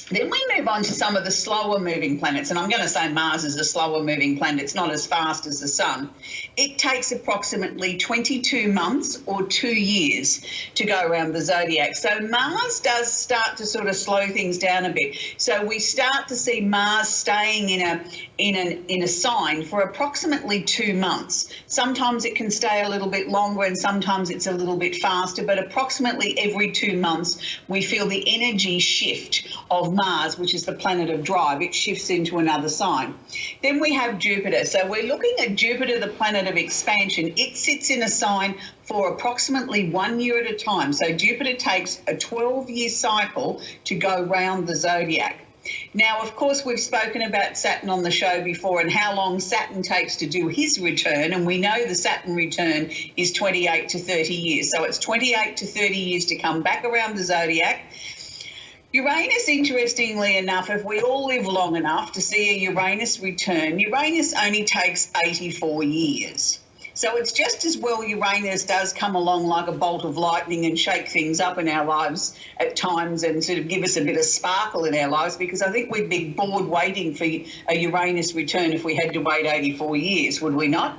[SPEAKER 5] Then we move on to some of the slower moving planets, and I'm going to say Mars is a slower moving planet. It's not as fast as the sun. It takes approximately 22 months or 2 years to go around the zodiac. So Mars does start to sort of slow things down a bit. So we start to see Mars staying in a sign for approximately 2 months. Sometimes it can stay a little bit longer and sometimes it's a little bit faster, but approximately every 2 months we feel the energy shift of Mars, which is the planet of drive. It shifts into another sign. Then we have Jupiter. So we're looking at Jupiter, the planet of expansion. It sits in a sign for approximately 1 year at a time. So Jupiter takes a 12-year cycle to go round the zodiac. Now, of course, we've spoken about Saturn on the show before and how long Saturn takes to do his return, and we know the Saturn return is 28 to 30 years. So it's 28 to 30 years to come back around the zodiac. Uranus, interestingly enough, if we all live long enough to see a Uranus return, Uranus only takes 84 years. So it's just as well Uranus does come along like a bolt of lightning and shake things up in our lives at times and sort of give us a bit of sparkle in our lives, because I think we'd be bored waiting for a Uranus return if we had to wait 84 years, would we not?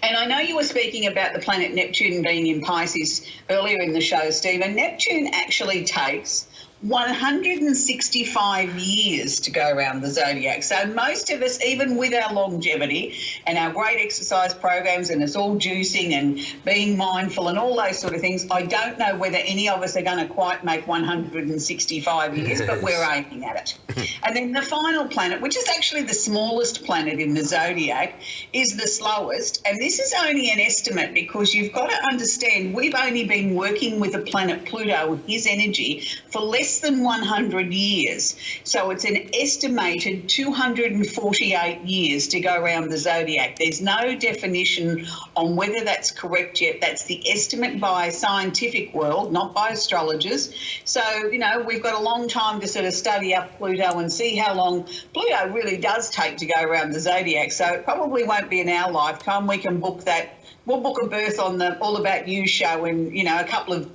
[SPEAKER 5] And I know you were speaking about the planet Neptune being in Pisces earlier in the show, Steve, and Neptune actually takes 165 years to go around the zodiac. So most of us, even with our longevity and our great exercise programs and it's all juicing and being mindful and all those sort of things, I don't know whether any of us are going to quite make 165 years, but we're aiming at it. And then the final planet, which is actually the smallest planet in the zodiac, is the slowest. And this is only an estimate because you've got to understand we've only been working with the planet Pluto and his energy for less than 100 years. So it's an estimated 248 years to go around the zodiac. There's no definition on whether that's correct yet. That's the estimate by scientific world, not by astrologers. So, you know, we've got a long time to sort of study up Pluto and see how long Pluto really does take to go around the zodiac. So it probably won't be in our lifetime. We can book that. We'll book a berth on the All About You show in, you know, a couple of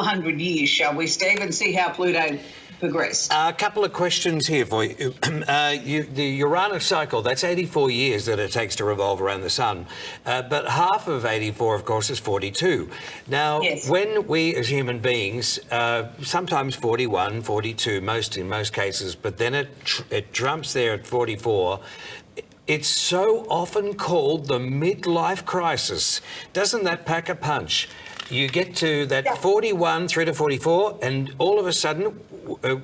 [SPEAKER 5] hundred years, shall we, Steve, and see how Pluto progress.
[SPEAKER 1] A couple of questions here for you. The Uranus cycle, that's 84 years that it takes to revolve around the sun. But half of 84, of course, is 42. Now,
[SPEAKER 5] Yes.
[SPEAKER 1] when we as human beings, sometimes 41, 42, in most cases, but then it jumps there at 44, it's so often called the midlife crisis. Doesn't that pack a punch? You get to that 41 through to 44, and all of a sudden,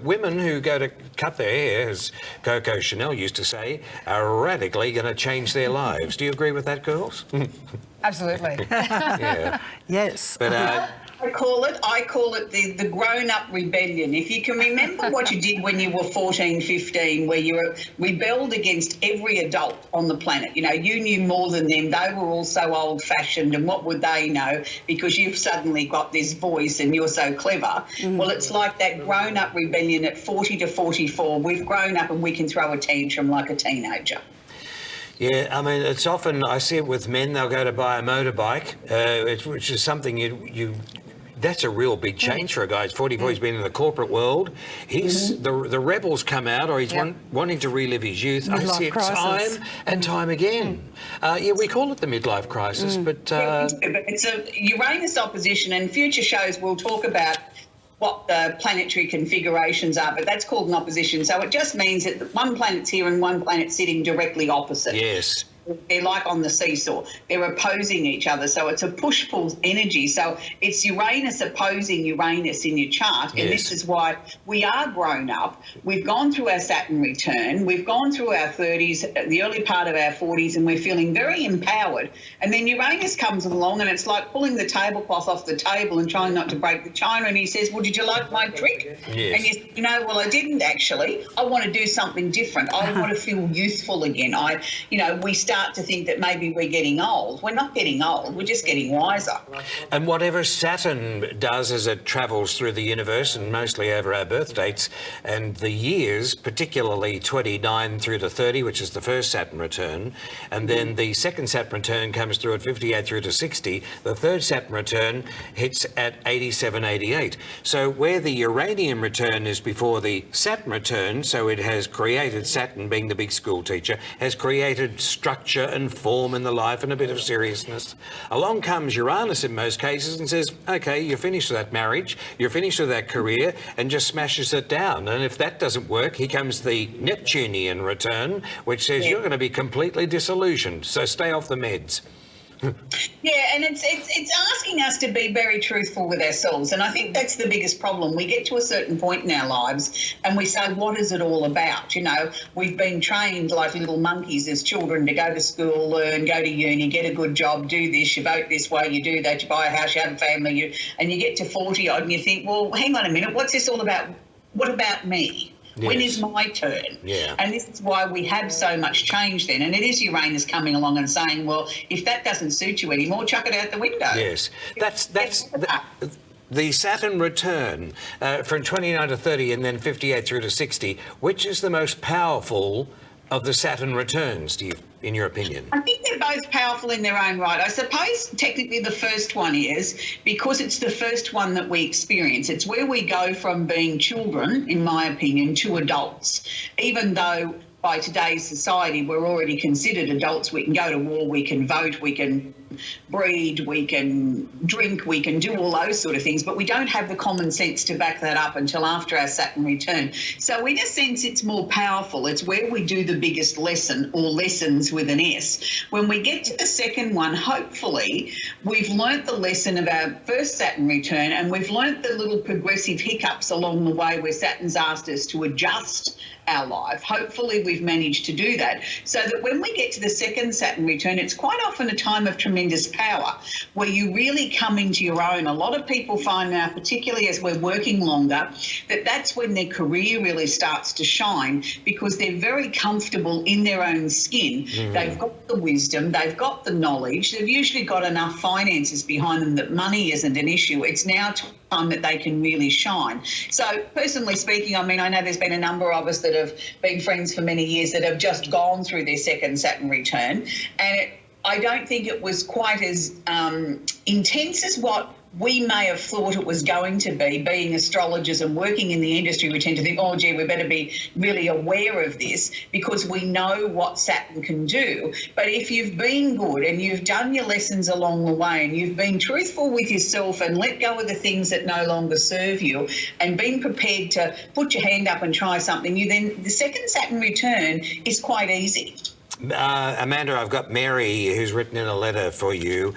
[SPEAKER 1] women who go to cut their hair, as Coco Chanel used to say, are radically going to change their lives. Do you agree with that, girls?
[SPEAKER 2] Absolutely.
[SPEAKER 1] Yeah.
[SPEAKER 3] Yes.
[SPEAKER 1] But
[SPEAKER 5] I call it the grown-up rebellion. If you can remember what you did when you were 14, 15, where you rebelled against every adult on the planet. You know, you knew more than them. They were all so old-fashioned, and what would they know? Because you've suddenly got this voice and you're so clever. Well, it's like that grown-up rebellion at 40 to 44. We've grown up and we can throw a tantrum like a teenager.
[SPEAKER 1] yeah, I mean, it's often, I see it with men, they'll go to buy a motorbike, which is something that's a real big change for a guy. He's 44, he's been in the corporate world. He's the rebels come out, or he's wanting to relive his youth. I
[SPEAKER 3] Midlife
[SPEAKER 1] see it
[SPEAKER 3] crisis.
[SPEAKER 1] time and time again. Yeah, we call it the midlife crisis, but
[SPEAKER 5] It's a Uranus opposition, and future shows will talk about what the planetary configurations are, but that's called an opposition. So it just means that one planet's here and one planet's sitting directly opposite.
[SPEAKER 1] yes.
[SPEAKER 5] They're like on the seesaw. They're opposing each other. So it's a push-pull energy. So it's Uranus opposing Uranus in your chart. And
[SPEAKER 1] Yes.
[SPEAKER 5] this is why we are grown up. We've gone through our Saturn return. We've gone through our 30s, the early part of our 40s, and we're feeling very empowered. And then Uranus comes along and it's like pulling the tablecloth off the table and trying not to break the china. And he says, well, did you like my trick?
[SPEAKER 1] Yes.
[SPEAKER 5] And you know, well, I didn't actually. I want to do something different. I want to feel youthful again. We start to think that maybe we're getting old. We're not getting old. We're just getting wiser.
[SPEAKER 1] And whatever Saturn does as it travels through the universe, and mostly over our birth dates, and the years, particularly 29 through to 30, which is the first Saturn return, and then the second Saturn return comes through at 58 through to 60, the third Saturn return hits at 87, 88. So where the Uranian return is before the Saturn return, so it has created, Saturn being the big school teacher, has created structure and form in the life and a bit of seriousness. Along comes Uranus in most cases and says, okay, you're finished with that marriage, you're finished with that career, and just smashes it down. And if that doesn't work, here comes the Neptunian return, which says you're going to be completely disillusioned, so stay off the meds.
[SPEAKER 5] Yeah, and it's asking us to be very truthful with ourselves, and I think that's the biggest problem. We get to a certain point in our lives and we say, what is it all about? You know, we've been trained like little monkeys as children to go to school, learn, go to uni, get a good job, do this, you vote this way, you do that, you buy a house, you have a family, and you get to 40 odd and you think, well, hang on a minute, what's this all about? What about me? When
[SPEAKER 1] Yes.
[SPEAKER 5] is my turn?
[SPEAKER 1] Yeah.
[SPEAKER 5] And this is why we have so much change then. And it is Uranus coming along and saying, well, if that doesn't suit you anymore, chuck it out the window.
[SPEAKER 1] Yes, the Saturn return from 29 to 30 and then 58 through to 60. Which is the most powerful of the Saturn returns, in your opinion?
[SPEAKER 5] I think they're both powerful in their own right. I suppose technically the first one is because it's the first one that we experience. It's where we go from being children, in my opinion, to adults, even though by today's society, we're already considered adults. We can go to war, we can vote, we can breed, we can drink, we can do all those sort of things, but we don't have the common sense to back that up until after our Saturn return. So in a sense, it's more powerful. It's where we do the biggest lesson, or lessons with an S. When we get to the second one, hopefully we've learnt the lesson of our first Saturn return, and we've learnt the little progressive hiccups along the way where Saturn's asked us to adjust our life. Hopefully we've managed to do that, so that when we get to the second Saturn return, it's quite often a time of tremendous power where you really come into your own. A lot of people find now, particularly as we're working longer, that that's when their career really starts to shine, because they're very comfortable in their own skin. They've got the wisdom, they've got the knowledge, they've usually got enough finances behind them that money isn't an issue. It's now time that they can really shine. So personally speaking, I mean, I know there's been a number of us that have been friends for many years that have just gone through their second Saturn return, and I don't think it was quite as intense as what we may have thought it was going to be. Being astrologers and working in the industry, we tend to think, oh, gee, we better be really aware of this because we know what Saturn can do. But if you've been good and you've done your lessons along the way and you've been truthful with yourself and let go of the things that no longer serve you and been prepared to put your hand up and try something new, then the second Saturn return is quite easy.
[SPEAKER 1] Amanda, I've got Mary who's written in a letter for you.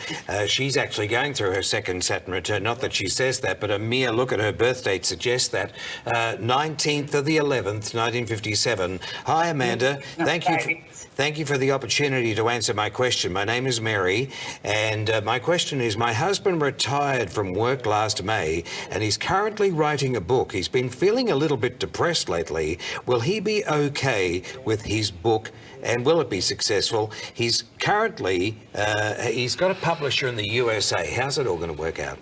[SPEAKER 1] She's actually going through her second Saturn return. Not that she says that, but a mere look at her birth date suggests that. 19th of the 11th, 1957. Hi, Amanda. Thank you for the opportunity to answer my question. My name is Mary, and my question is, my husband retired from work last May, and he's currently writing a book. He's been feeling a little bit depressed lately. Will he be okay with his book, and will it be successful? He's currently, he's got a publisher in the USA. How's it all going to work out?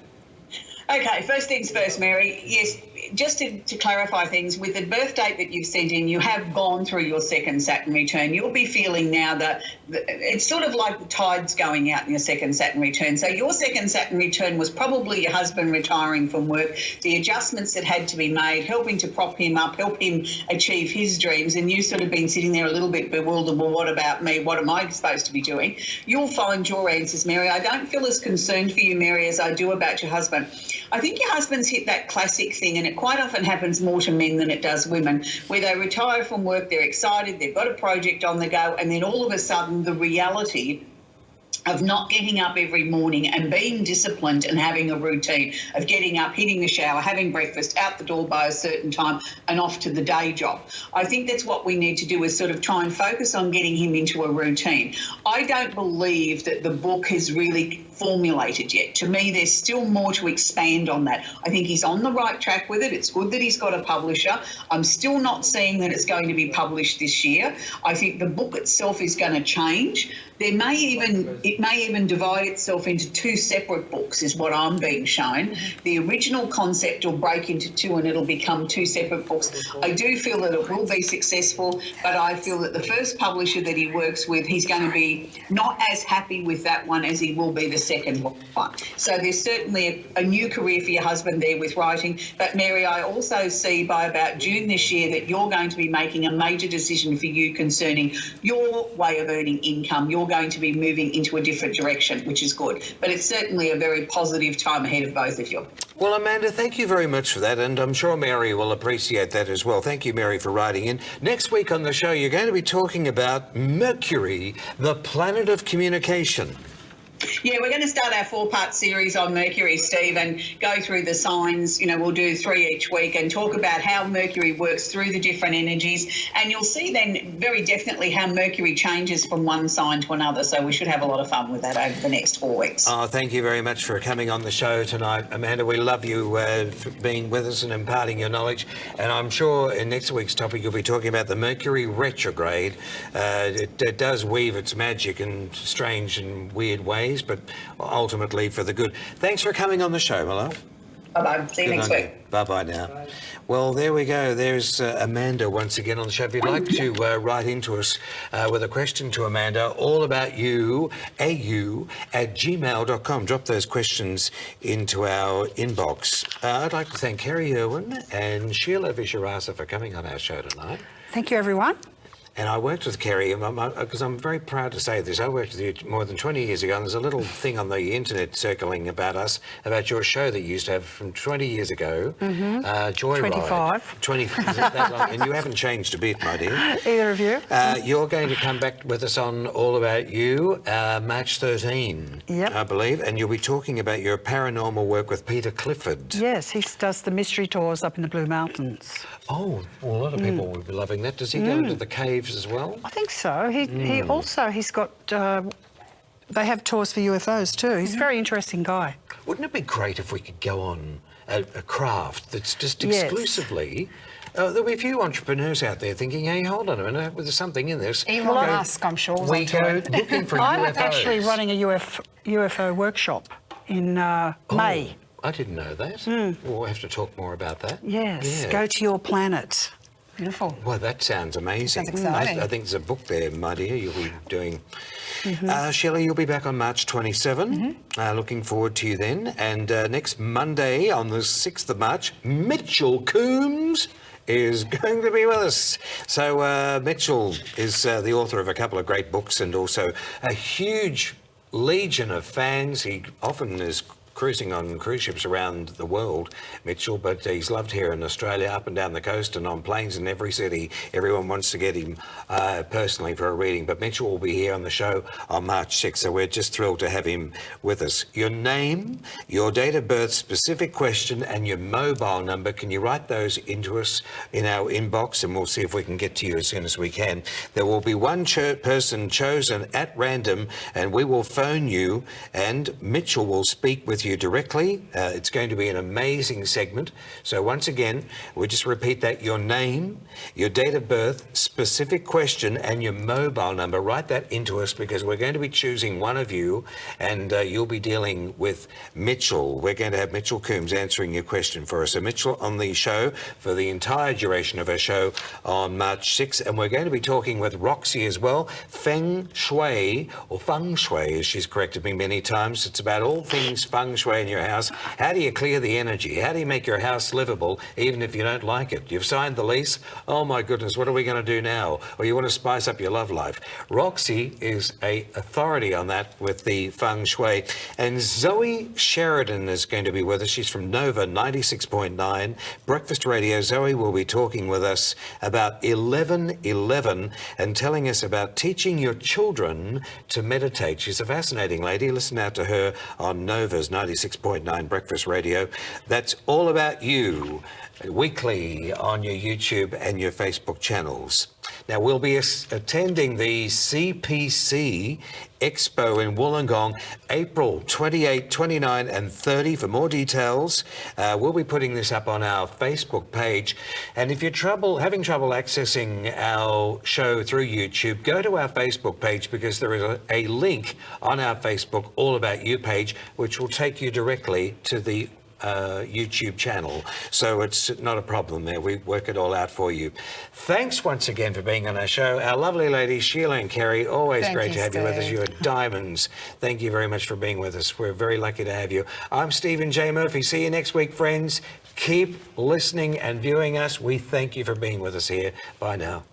[SPEAKER 5] Okay, first things first, Mary. Yes, just to clarify things, with the birth date that you've sent in, you have gone through your second Saturn return. You'll be feeling now that it's sort of like the tide's going out in your second Saturn return. So your second Saturn return was probably your husband retiring from work, the adjustments that had to be made, helping to prop him up, help him achieve his dreams, and you've sort of been sitting there a little bit bewildered, well, what about me? What am I supposed to be doing? You'll find your answers, Mary. I don't feel as concerned for you, Mary, as I do about your husband. I think your husband's hit that classic thing, and it quite often happens more to men than it does women, where they retire from work, they're excited, they've got a project on the go, and then all of a sudden the reality of not getting up every morning and being disciplined and having a routine of getting up, hitting the shower, having breakfast, out the door by a certain time and off to the day job. I think that's what we need to do, is sort of try and focus on getting him into a routine. I don't believe that the book has really formulated yet. To me, there's still more to expand on that. I think he's on the right track with it. It's good that he's got a publisher. I'm still not seeing that it's going to be published this year. I think the book itself is going to change. It may even divide itself into two separate books, is what I'm being shown. The original concept will break into two and it'll become two separate books. I do feel that it will be successful, but I feel that the first publisher that he works with, he's going to be not as happy with that one as he will be the second one. So there's certainly a new career for your husband there with writing. But Mary, I also see by about June this year that you're going to be making a major decision for you concerning your way of earning income. You're going to be moving into a different direction, which is good. But it's certainly a very positive time ahead of both of you.
[SPEAKER 1] Well, Amanda, thank you very much for that, and I'm sure Mary will appreciate that as well. Thank you, Mary, for writing in. Next week on the show, you're going to be talking about Mercury, the planet of communication.
[SPEAKER 5] Yeah, we're going to start our 4-part series on Mercury, Steve, and go through the signs. You know, we'll do 3 each week and talk about how Mercury works through the different energies. And you'll see then very definitely how Mercury changes from one sign to another. So we should have a lot of fun with that over the next 4 weeks.
[SPEAKER 1] Oh, thank you very much for coming on the show tonight, Amanda. We love you for being with us and imparting your knowledge. And I'm sure in next week's topic you'll be talking about the Mercury retrograde. It does weave its magic in strange and weird ways, but ultimately for the good. Thanks for coming on the show, my love.
[SPEAKER 5] Bye-bye. See you next week.
[SPEAKER 1] Bye-bye now. Bye. Well, there we go. There's Amanda once again on the show. If you'd like to write into us with a question to Amanda, all about you, au@gmail.com. Drop those questions into our inbox. I'd like to thank Kerry Irwin and Sheila Visharasa for coming on our show tonight.
[SPEAKER 3] Thank you, everyone.
[SPEAKER 1] And I worked with Kerry, because I'm very proud to say this. I worked with you more than 20 years ago, and there's a little thing on the internet circling about us, about your show that you used to have from 20 years ago, Joyride.
[SPEAKER 3] 25.
[SPEAKER 1] 20, is it that long? And you haven't changed a bit, my dear.
[SPEAKER 3] Either of you?
[SPEAKER 1] You're going to come back with us on All About You, March 13,
[SPEAKER 3] Yep.
[SPEAKER 1] I believe, and you'll be talking about your paranormal work with Peter Clifford.
[SPEAKER 3] Yes, he does the mystery tours up in the Blue Mountains.
[SPEAKER 1] Oh, well, a lot of people will be loving that. Does he go into the caves as well?
[SPEAKER 3] I think so. He's got, they have tours for UFOs too. He's a very interesting guy.
[SPEAKER 1] Wouldn't it be great if we could go on a craft that's just
[SPEAKER 3] Yes.
[SPEAKER 1] exclusively... there'll be a few entrepreneurs out there thinking, hey, hold on a minute, there's something in this.
[SPEAKER 2] Elon Musk, I'm sure, was
[SPEAKER 1] We
[SPEAKER 2] onto
[SPEAKER 1] go
[SPEAKER 2] it.
[SPEAKER 1] looking for
[SPEAKER 3] I'm
[SPEAKER 1] UFOs.
[SPEAKER 3] actually running a UFO workshop in May.
[SPEAKER 1] I didn't know that. We'll have to talk more about that.
[SPEAKER 3] Yes,
[SPEAKER 1] Yeah.
[SPEAKER 3] go to your planet.
[SPEAKER 2] Beautiful.
[SPEAKER 1] Well, that sounds amazing.
[SPEAKER 2] Sounds exciting.
[SPEAKER 1] I think there's a book there, my dear, you'll be doing. Shelley, you'll be back on March 27. Looking forward to you then. And next Monday, on the 6th of March, Mitchell Coombs is going to be with us. So Mitchell is the author of a couple of great books and also a huge legion of fans. He often is cruising on cruise ships around the world, Mitchell, but he's loved here in Australia, up and down the coast and on planes in every city. Everyone wants to get him personally for a reading, but Mitchell will be here on the show on March 6th, so we're just thrilled to have him with us. Your name, your date of birth, specific question, and your mobile number, can you write those into us in our inbox, and we'll see if we can get to you as soon as we can. There will be one person chosen at random, and we will phone you, and Mitchell will speak with you directly. It's going to be an amazing segment. So once again, we'll just repeat that. Your name, your date of birth, specific question, and your mobile number. Write that into us, because we're going to be choosing one of you, and you'll be dealing with Mitchell. We're going to have Mitchell Coombs answering your question for us. So Mitchell on the show for the entire duration of our show on March 6th, and we're going to be talking with Roxy as well. Feng Shui, or Feng Shui, as she's corrected me many times. It's about all things feng shui in your house. How do you clear the energy? How do you make your house livable, even if you don't like it? You've signed the lease. Oh my goodness, what are we going to do now? Or you want to spice up your love life. Roxy is a authority on that with the feng shui. And Zoe Sheridan is going to be with us. She's from Nova 96.9 Breakfast Radio. Zoe will be talking with us about 11:11 and telling us about teaching your children to meditate. She's a fascinating lady. Listen out to her on Nova's 96.9 Breakfast Radio. That's All About You, weekly on your YouTube and your Facebook channels. Now, we'll be attending the CPC Expo in Wollongong, April 28, 29 and 30. For more details, we'll be putting this up on our Facebook page. And if you're having trouble accessing our show through YouTube, go to our Facebook page, because there is a link on our Facebook All About You page, which will take you directly to the YouTube channel. So it's not a problem there. We work it all out for you. Thanks once again for being on our show. Our lovely ladies, Sheila and Kerry, always
[SPEAKER 2] Thank
[SPEAKER 1] great
[SPEAKER 2] you,
[SPEAKER 1] to have you with us.
[SPEAKER 2] Steve.
[SPEAKER 1] You are diamonds. Thank you very much for being with us. We're very lucky to have you. I'm Stephen J. Murphy. See you next week, friends. Keep listening and viewing us. We thank you for being with us here. Bye now.